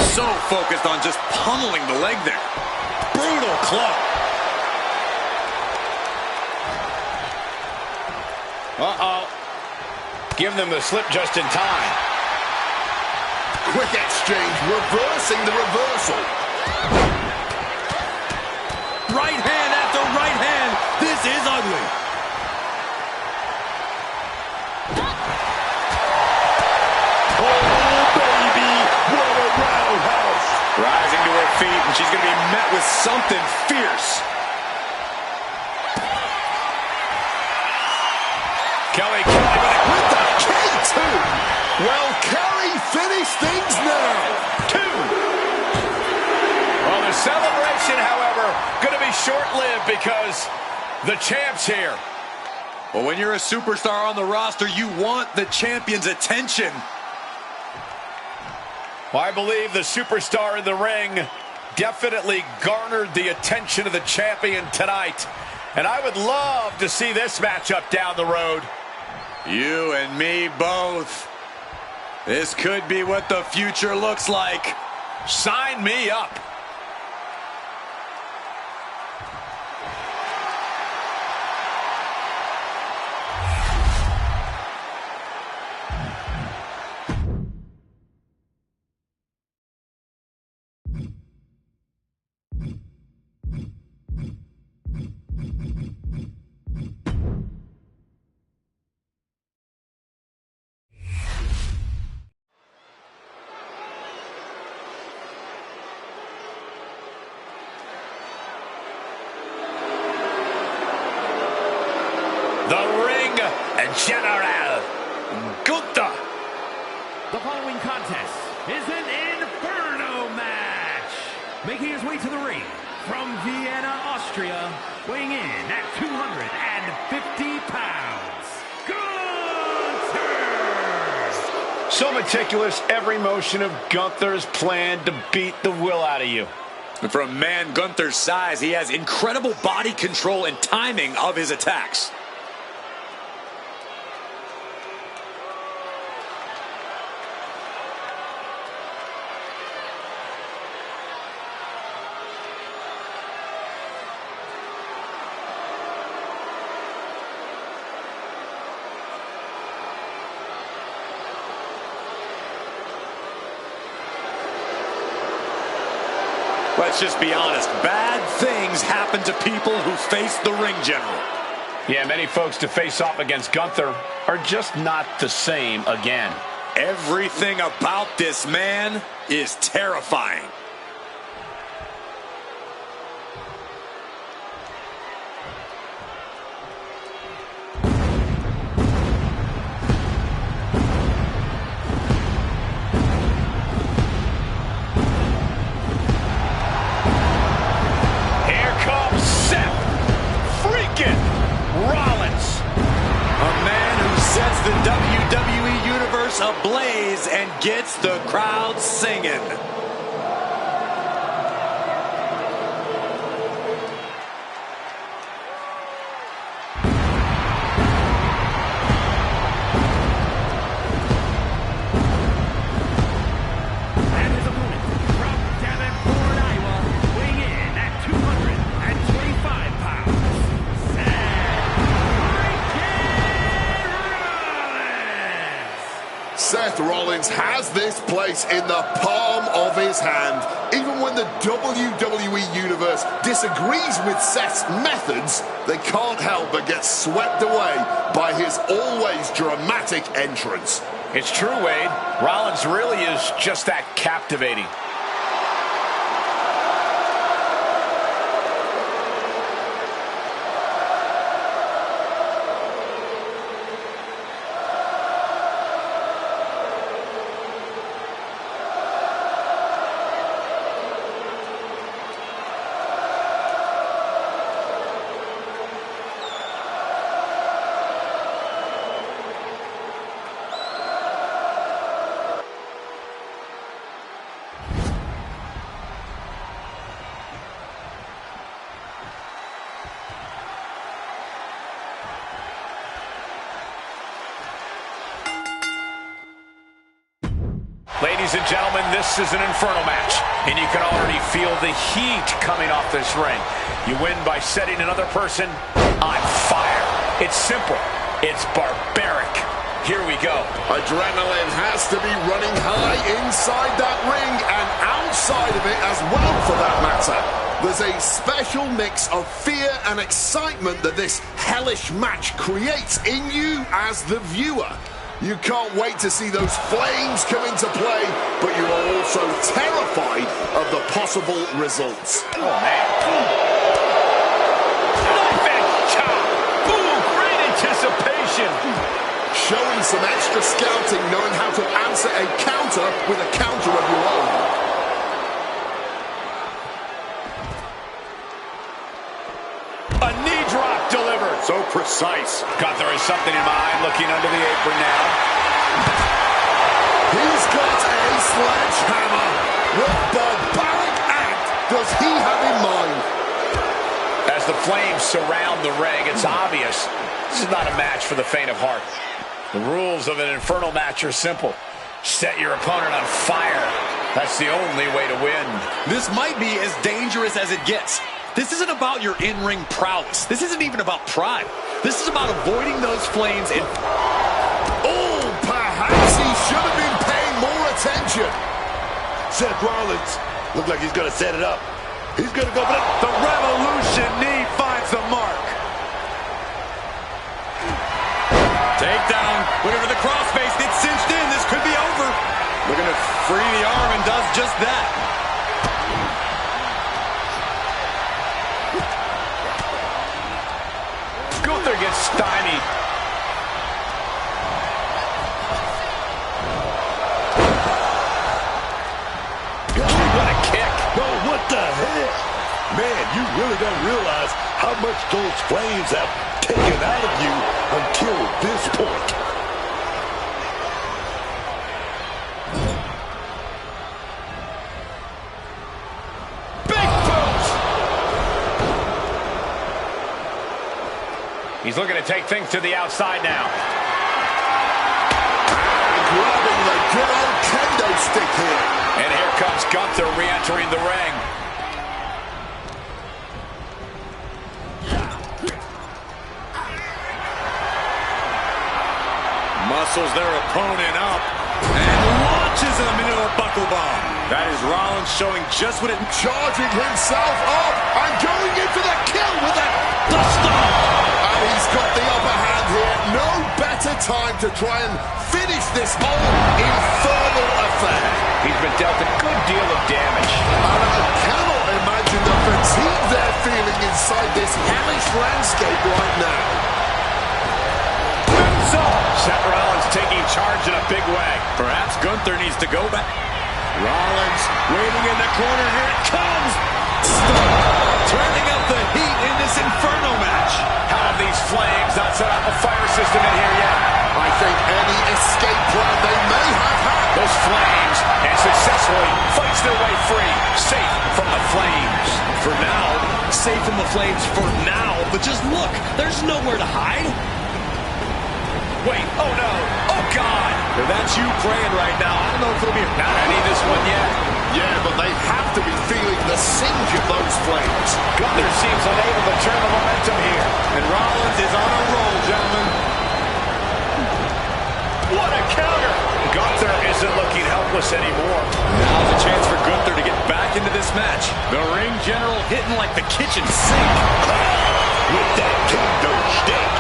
So focused on just pummeling the leg there. Brutal club. Uh-oh. Give them the slip just in time. Quick exchange, reversing the reversal. Right hand after right hand. This is ugly. Rising to her feet, and she's going to be met with something fierce. Kelly with the K2. Well, Kelly finished things now. 2. Well, the celebration, however, going to be short-lived because the champ's here. Well, when you're a superstar on the roster, you want the champion's attention. Well, I believe the superstar in the ring definitely garnered the attention of the champion tonight. And I would love to see this matchup down the road. You and me both. This could be what the future looks like. Sign me up. The Ring General, Gunther. The following contest is an Inferno match. Making his way to the ring from Vienna, Austria, weighing in at 250 pounds, Gunther! So meticulous, every motion of Gunther's planned to beat the will out of you. And for a man Gunther's size, he has incredible body control and timing of his attacks. Let's just be honest, bad things happen to people who face the ring general. Yeah, many folks to face off against Gunther are just not the same again. Everything about this man is terrifying. Here comes Seth freaking Rollins. A man who sets the WWE Universe ablaze and gets the crowd singing. And his opponent, from Davenport, Iowa, weighing in at 225 pounds, Seth Rollins has this place in the palm of his hand. Even when the WWE Universe disagrees with Seth's methods, they can't help but get swept away by his always dramatic entrance. It's true, Wade. Rollins really is just that captivating. Ladies and gentlemen, this is an Inferno match, and you can already feel the heat coming off this ring. You win by setting another person on fire. It's simple. It's barbaric. Here we go. Adrenaline has to be running high inside that ring and outside of it as well, for that matter. There's a special mix of fear and excitement that this hellish match creates in you as the viewer. You can't wait to see those flames come into play, but you are also terrified of the possible results. Oh, man. Knife chop. Ooh, great anticipation. Showing some extra scouting, knowing how to answer a counter with a counter of your own. A knee drop delivered. So precise. Gunther has something in mind, looking under the apron now. He's got a sledgehammer. What barbaric act does he have in mind? As the flames surround the ring, it's obvious this is not a match for the faint of heart. The rules of an Inferno match are simple. Set your opponent on fire. That's the only way to win. This might be as dangerous as it gets. This isn't about your in-ring prowess. This isn't even about pride. This is about avoiding those flames and... Oh, perhaps he should have been paying more attention. Seth Rollins look like he's gonna set it up. He's gonna go for it. The Revolution knee finds the mark. Takedown. Looking for the crossface. It's cinched in. This could be over. Looking to free the arm and does just that. Gunther gets stymied. What a kick. Oh, what the heck? Man, you really don't realize how much those flames have taken out of you until this point. Big boot. He's looking to take things to the outside now. Grabbing the good old kendo stick here. And here comes Gunther re-entering the ring. Muscles their opponent up and launches him into a buckle bomb. That is Here's Rollins showing just what it... Charging himself up and going in for the kill with it. The stomp! And he's got the upper hand here. No better time to try and finish this whole infernal affair. He's been dealt a good deal of damage. And I cannot imagine the fatigue they're feeling inside this hellish landscape right now. Seth Rollins taking charge in a big way. Perhaps Gunther needs to go back. Rollins waiting in the corner. Here it comes. Turning up the heat in this Inferno match. How have these flames not set up a fire system in here yet? I think any escape plan they may have had. Those flames and successfully fights their way free. Safe from the flames. For now, safe from the flames for now. But just look, there's nowhere to hide. Wait, oh no, oh God. If that's you praying right now, I don't know if it'll be... Not any of this one yet. Yeah, but they have to be feeling the singe of those flames. Gunther seems unable to turn the momentum here. And Rollins is on a roll, gentlemen. What a counter. Gunther isn't looking helpless anymore. Now's a chance for Gunther to get back into this match. The ring general hitting like the kitchen sink. With that kendo stick.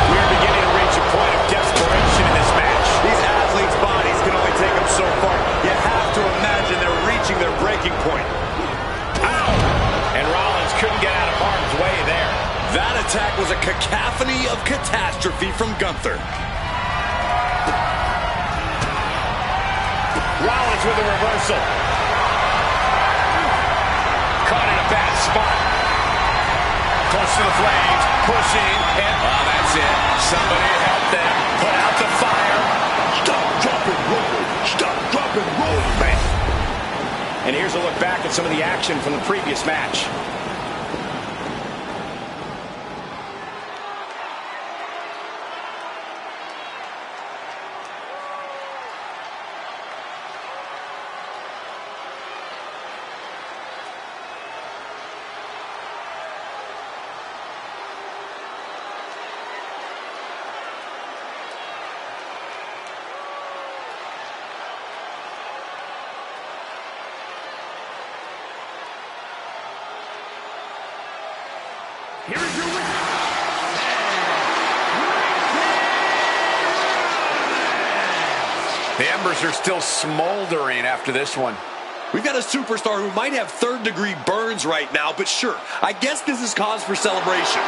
We're beginning to reach a point of desperation in this match. These athletes' bodies can only take them so far. You have to imagine they're reaching their breaking point. Ow! And Rollins couldn't get out of harm's way there. That attack was a cacophony of catastrophe from Gunther. Rollins with a reversal. Caught in a bad spot. Close to the flames, pushing, and oh, that's it. Somebody help them. Put out the fire. Stop, drop, and roll. Stop, drop, and roll, man. And here's a look back at some of the action from the previous match. Here is your winner. The embers are still smoldering after this one. We've got a superstar who might have third-degree burns right now, but sure, I guess this is cause for celebration.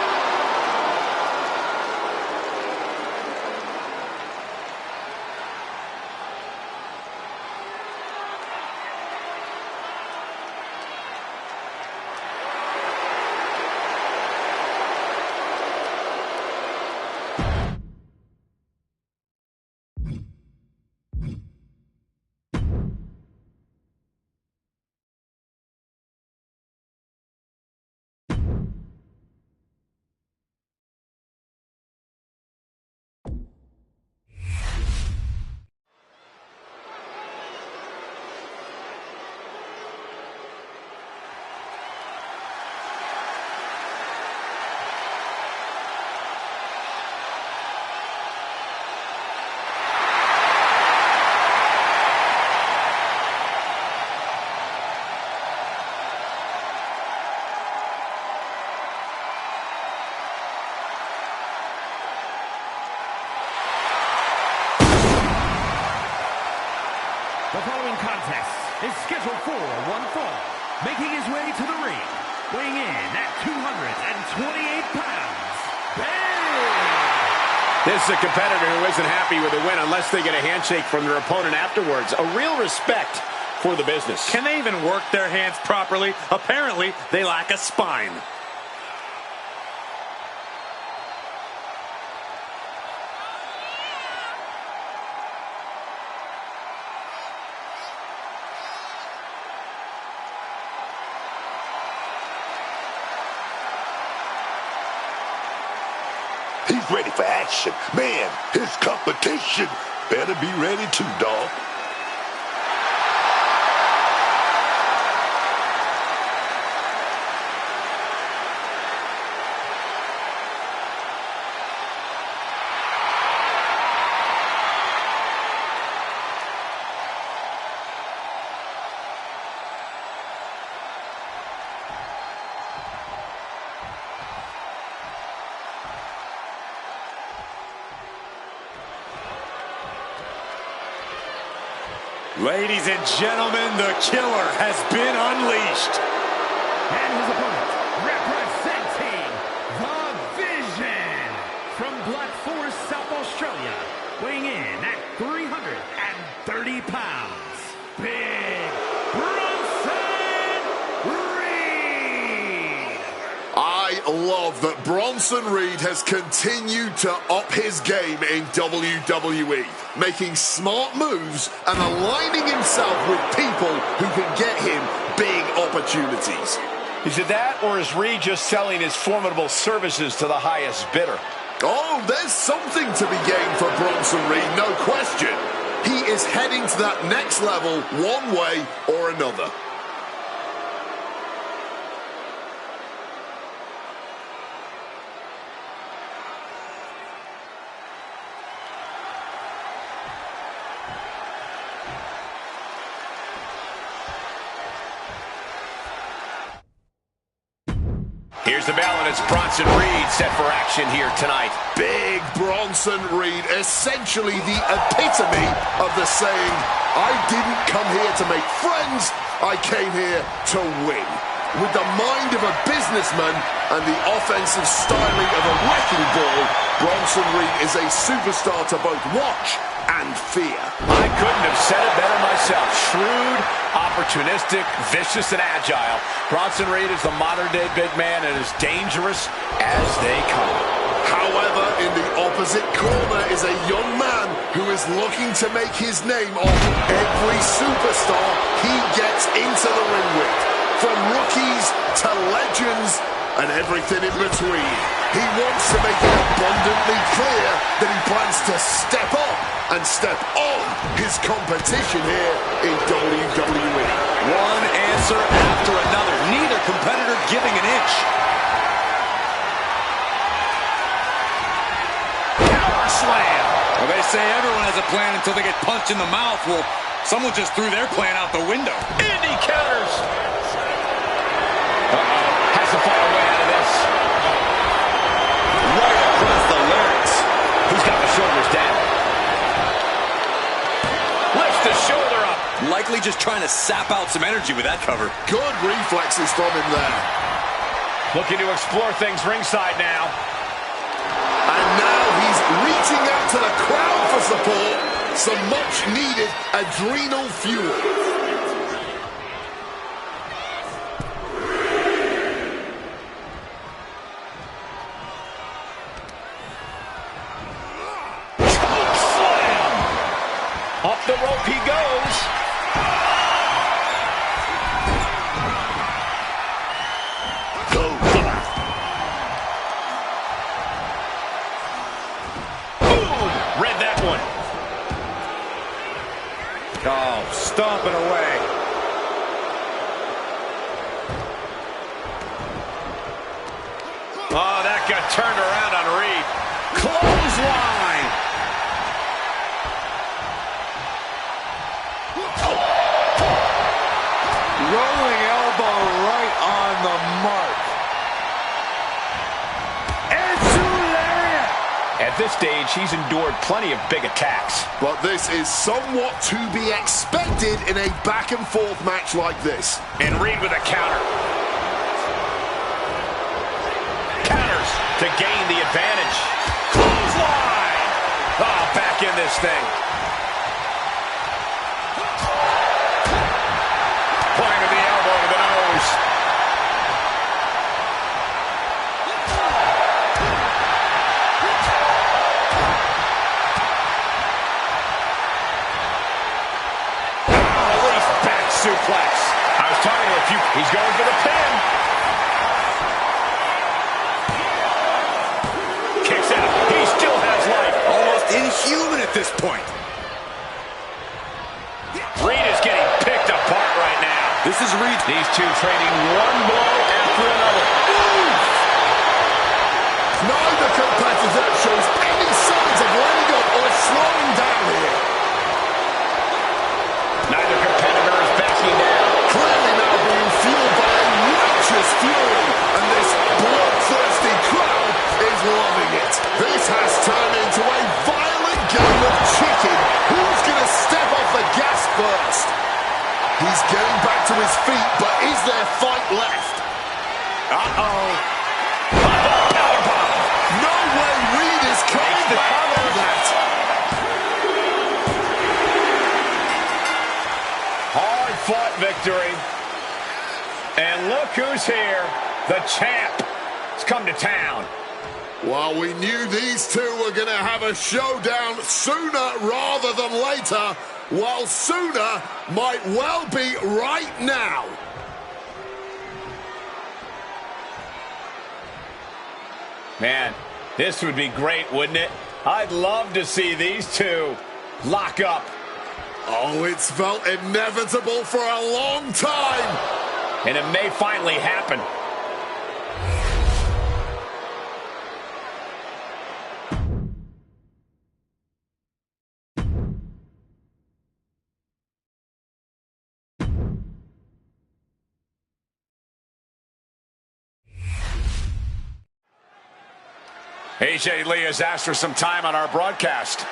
The following contest is scheduled for one fall. Making his way to the ring, weighing in at 228 pounds, Bang! This is a competitor who isn't happy with a win unless they get a handshake from their opponent afterwards. A real respect for the business. Can they even work their hands properly? Apparently, they lack a spine. He's ready for action. Man, his competition better be ready too, dog. Ladies and gentlemen, the killer has been unleashed. And his opponent, representing the Vision, from Black Forest, South Australia, weighing in at 330 pounds, Big Bronson Reed. I love that Bronson Reed has continued to up his game in WWE, making smart moves and aligning himself with people who can get him big opportunities. Is it that, or is Reed just selling his formidable services to the highest bidder? Oh, there's something to be gained for Bronson Reed, no question. He is heading to that next level one way or another. Here's the bell, and it's Bronson Reed set for action here tonight. Big Bronson Reed, essentially the epitome of the saying, I didn't come here to make friends, I came here to win. With the mind of a businessman and the offensive styling of a wrecking ball, Bronson Reed is a superstar to both watch and fear. I couldn't have said it better myself. Shrewd, opportunistic, vicious, and agile. Bronson Reed is the modern-day big man and as dangerous as they come. However, in the opposite corner is a young man who is looking to make his name off every superstar he gets into the ring with. From rookies to legends and everything in between. He wants to make it abundantly clear that he plans to step up and step on his competition here in WWE. One answer after another. Neither competitor giving an inch. Power slam. Well, they say everyone has a plan until they get punched in the mouth. Well, someone just threw their plan out the window. Indy counters. Has to find a way out of this. Right across the larynx. He's got the shoulders down. Lifts the shoulder up. Likely just trying to sap out some energy with that cover. Good reflexes from him there. Looking to explore things ringside now. And now he's reaching out to the crowd for support. Some much-needed adrenal fuel. Up the rope he goes. Boom! Read that one. Oh, stomping away. Oh, that got turned around on Reed. Clothesline. Rolling elbow right on the mark. At this stage, he's endured plenty of big attacks. But this is somewhat to be expected in a back-and-forth match like this. And Reed with a counter. Counters to gain the advantage. Clothesline! Oh, back in this thing. Point of the elbow to the nose. Release back suplex. I was talking to a few. He's going for the pin. Kicks out. He still has life. Almost inhuman at this point. Reed is getting picked apart right now. This is Reed. These two trading one blow after another. Neither competitor shows any signs of letting up or slowing down here. Neither competitor is backing down. Clearly now being fueled by a righteous fury, and this bloodthirsty crowd is loving it. This has turned into a violent game of chicken. Who's going to step off the gas first? fast. He's getting back to his feet, but is there fight left? Uh-oh. No way Reed is coming back from that. Hard-fought victory. And look who's here. The champ has come to town. Well, we knew these two were going to have a showdown sooner rather than later. Well, sooner might well be right now. Man, this would be great, wouldn't it? I'd love to see these two lock up. Oh, it's felt inevitable for a long time. And it may finally happen. AJ Lee has asked for some time on our broadcast.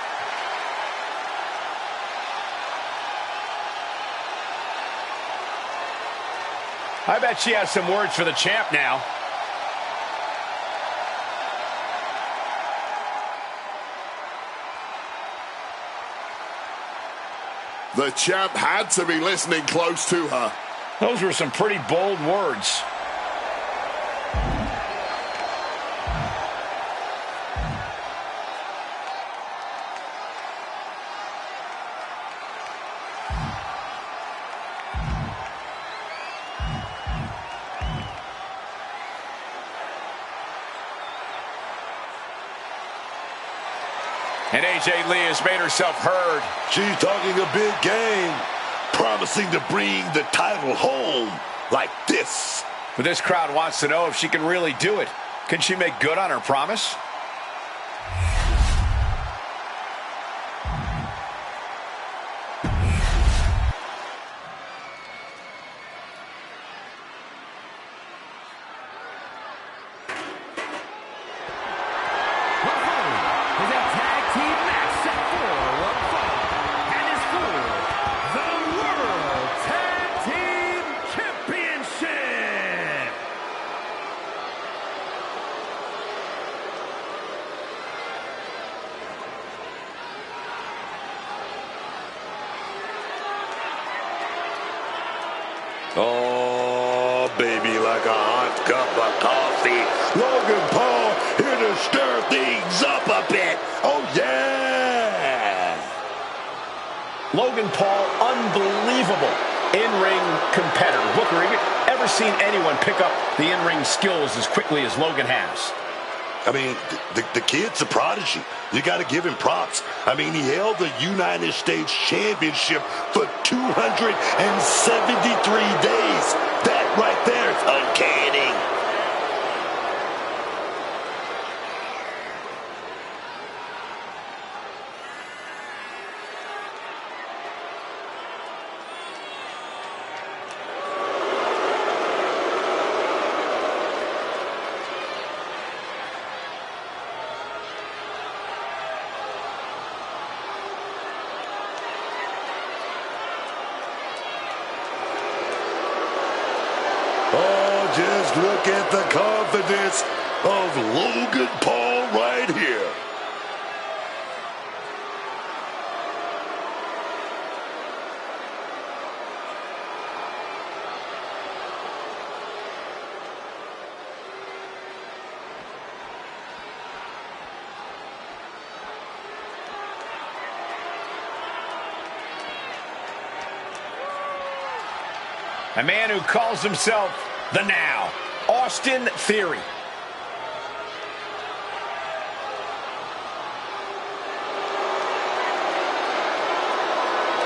I bet she has some words for the champ now. The champ had to be listening close to her. Those were some pretty bold words. And AJ Lee has made herself heard. She's talking a big game, promising to bring the title home like this. But this crowd wants to know if she can really do it. Can she make good on her promise? Oh, baby, like a hot cup of coffee. Logan Paul here to stir things up a bit. Oh, yeah. Logan Paul, unbelievable in-ring competitor. Booker, have you ever seen anyone pick up the in-ring skills as quickly as Logan has? I mean, the kid's a prodigy. You got to give him props. I mean, he held the United States Championship for 273 days. That right there is uncanny. Oh, just look at the confidence of Logan Paul right here. A man who calls himself the Now, Austin Theory.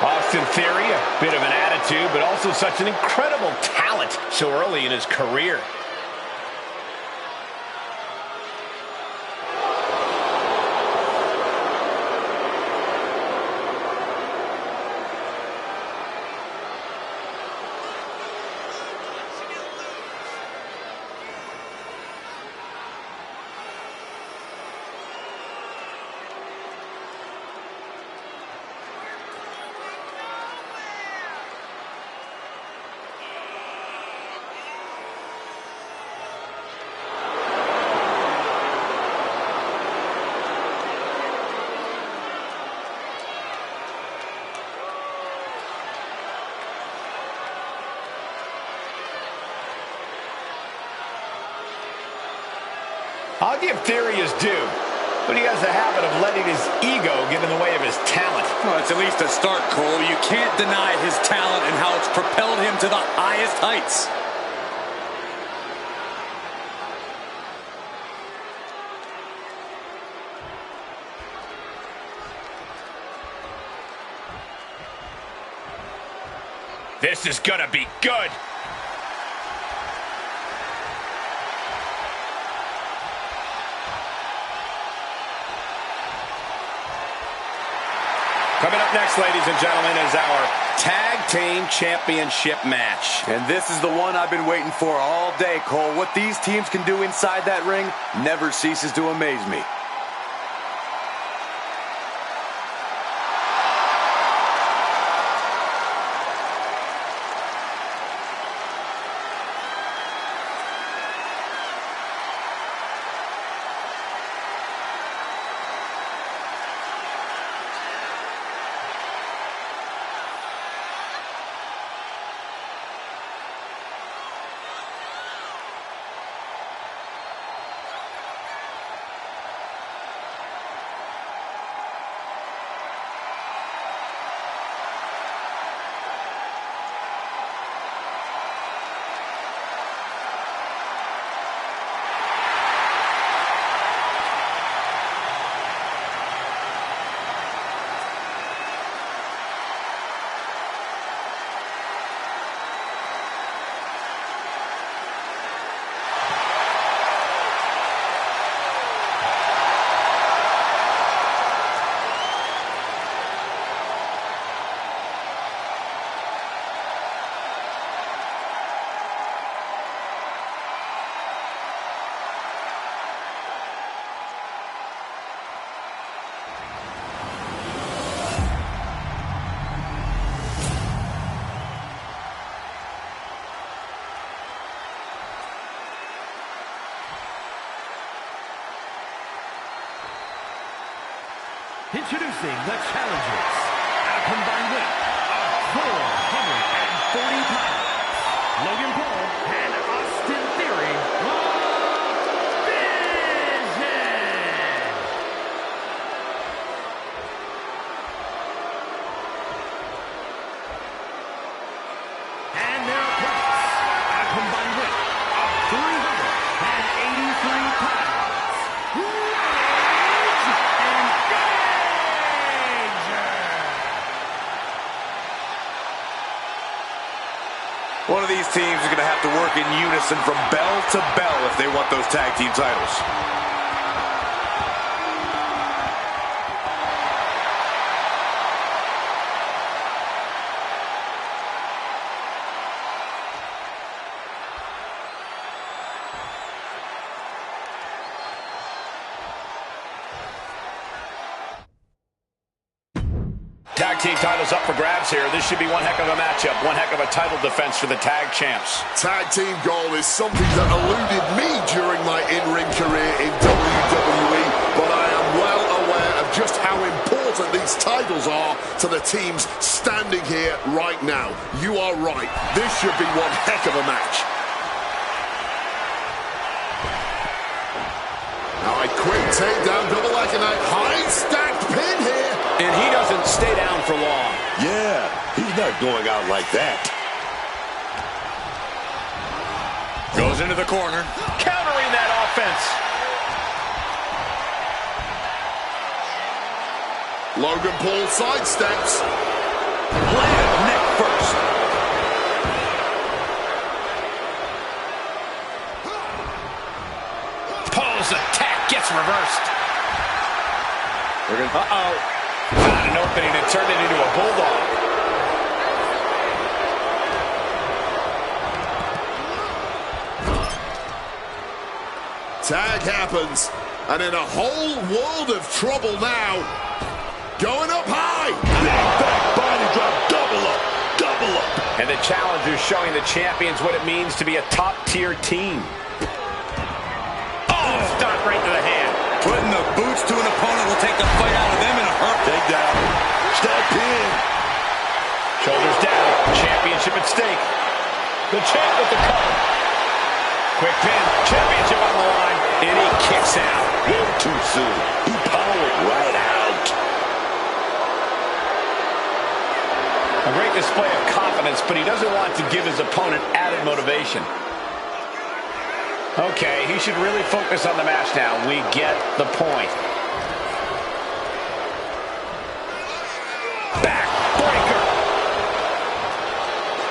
Austin Theory, a bit of an attitude, but also such an incredible talent so early in his career. I'll give Theory his due, but he has a habit of letting his ego get in the way of his talent. Well, it's at least a start, Cole. You can't deny his talent and how it's propelled him to the highest heights. This is gonna be good. Coming up next, ladies and gentlemen, is our Tag Team Championship match. And this is the one I've been waiting for all day, Cole. What these teams can do inside that ring never ceases to amaze me. Introducing the challengers at a combined weight of 440 pounds, Logan Paul and Austin Theory, Vision! And their opponents at a combined weight of 383 pounds, One of these teams is going to have to work in unison from bell to bell if they want those tag team titles. Tag team titles up for grabs here. This should be one heck of a matchup, one heck of a title defense for the tag champs. Tag team goal is something that eluded me during my in-ring career in WWE, but I am well aware of just how important these titles are to the teams standing here right now. You are right. This should be one heck of a match. Now a quick takedown, double leg, and a high stacked pin here. And he doesn't stay down for long. Yeah, he's not going out like that. Goes into the corner. Countering that offense. Logan Paul sidesteps. Land neck first. Paul's attack gets reversed. Uh-oh. Found an opening and turned it into a bulldog. Tag happens, and in a whole world of trouble now. Going up high. Back body drop, double up, double up. And the challengers showing the champions what it means to be a top-tier team. Oh, stop right to the hand. Putting the boots to an opponent will take the fight out of them in a heartbeat. Take down. Step in. Shoulders down. Championship at stake. The champ with the cover. Quick pin. Championship on the line. And he kicks out. Way too soon. He powered right out. A great display of confidence, but he doesn't want to give his opponent added motivation. Okay, he should really focus on the match now. We get the point. Backbreaker.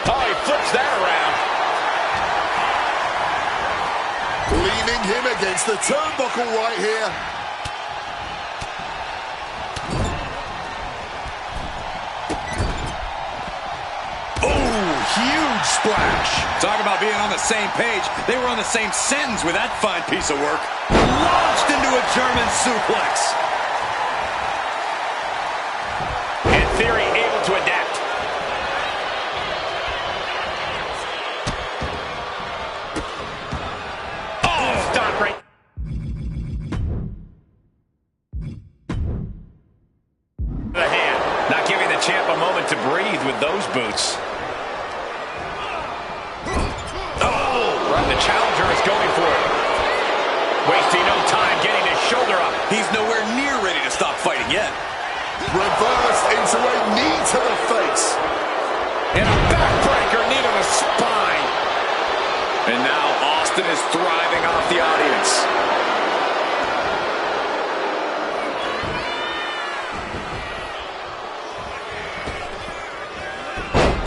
Oh, he flips that around. Leaning him against the turnbuckle right here. Huge splash. Talk about being on the same page. They were on the same sentence with that fine piece of work. Launched into a German suplex. In theory, able to adapt. Oh, stop right. The hand. Not giving the champ a moment to breathe with those boots. The challenger is going for it. Wasting no time getting his shoulder up. He's nowhere near ready to stop fighting yet. Reversed into a knee to the face. And a backbreaker, knee to the spine. And now Austin is thriving off the audience.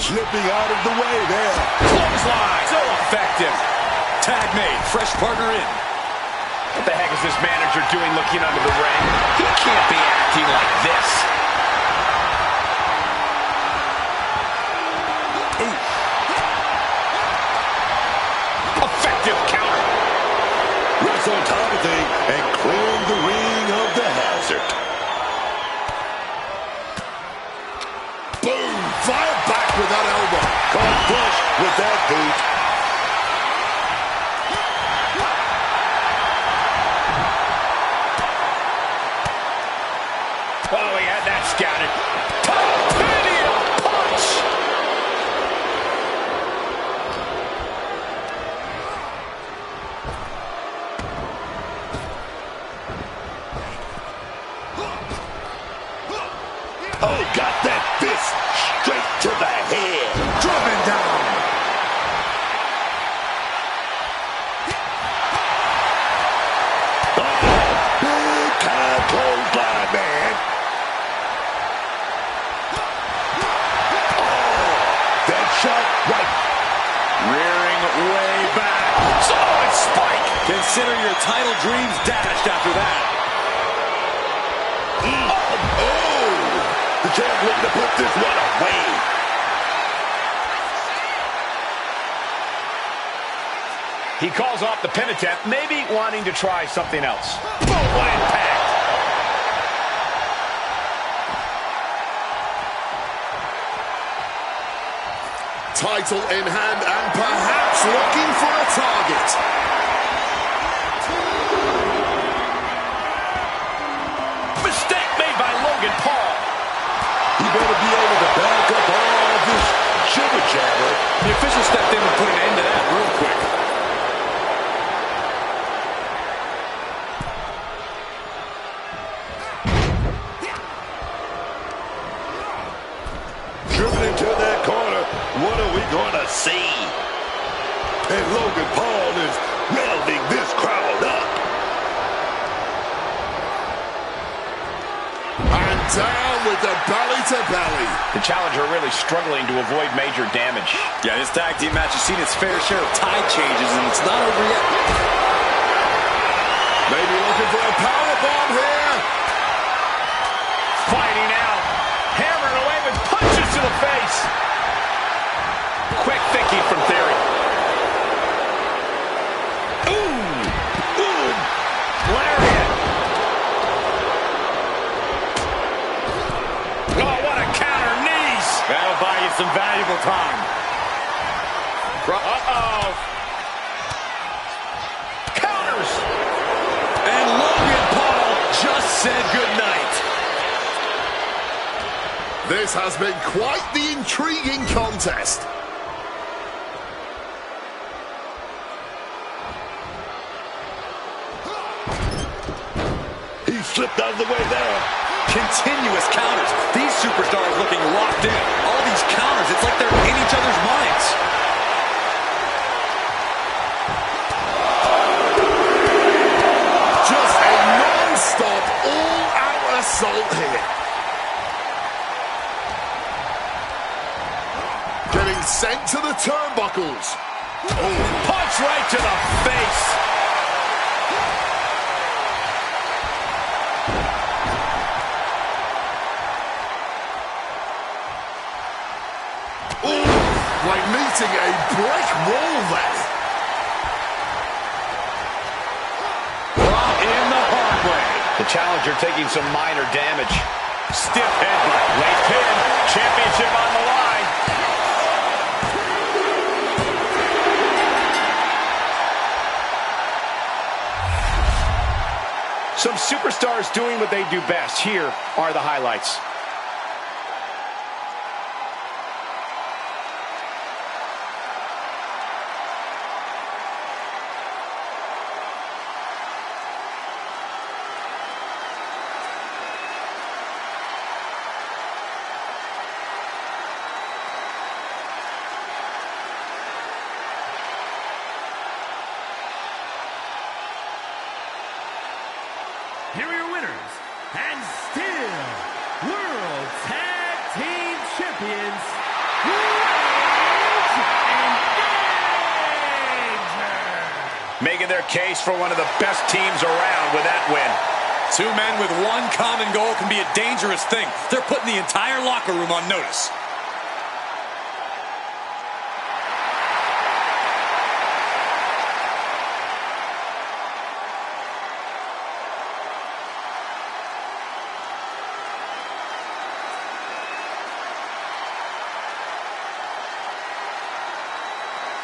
Slipping out of the way there. Clothesline, so effective. Tag made, fresh partner in. What the heck is this manager doing looking under the ring? He can't be acting like this. Ooh. Effective counter. Rests on top of thing and clearing the ring of the hazard. Boom! Fire back with that elbow. Caught flush with that boot. Oh, he had that scouted. Torpedo punch! Oh, got that fist straight to the head. Driven down. Oh, big time clothesline, man. That shot right. Rearing way back. Solid spike! Consider your title dreams dashed after that. Oh, the champ looking to put this one away. He calls off the pin attempt, maybe wanting to try something else. Boom, what impact! Title in hand and perhaps looking for a target. Mistake made by Logan Paul. He better be able to back up all this jibber jabber. The official stepped in and put an end to that real quick. Driven into that corner. What are we going to see? And Logan Paul is welding this crowd up. And down with the belly to belly. The challenger really struggling to avoid major damage. Yeah, this tag team match has seen its fair share of tide changes, and it's not over yet. Maybe looking for a powerbomb here. Fighting out. Hammering away with punches to the face. Quick thinking from Theory. Ooh. Ooh. Lariat. Oh, what a counter. Knees. That'll buy you some valuable time. Uh-oh. Counters. And Logan Paul just said goodnight. This has been quite the intriguing contest. slipped out of the way there. Continuous counters. These superstars looking locked in. All these counters, it's like they're in each other's minds. Just a non-stop, all-out assault here. Getting sent to the turnbuckles. Oh, punch right to the face. Like meeting a brick wall there. Brought in the hard way. The challenger taking some minor damage. Stiff headbutt. Late pin. Championship on the line. Some superstars doing what they do best. Here are the highlights. Here are your winners, and still World Tag Team Champions, Rage and Danger. Making their case for one of the best teams around with that win. Two men with one common goal can be a dangerous thing. They're putting the entire locker room on notice.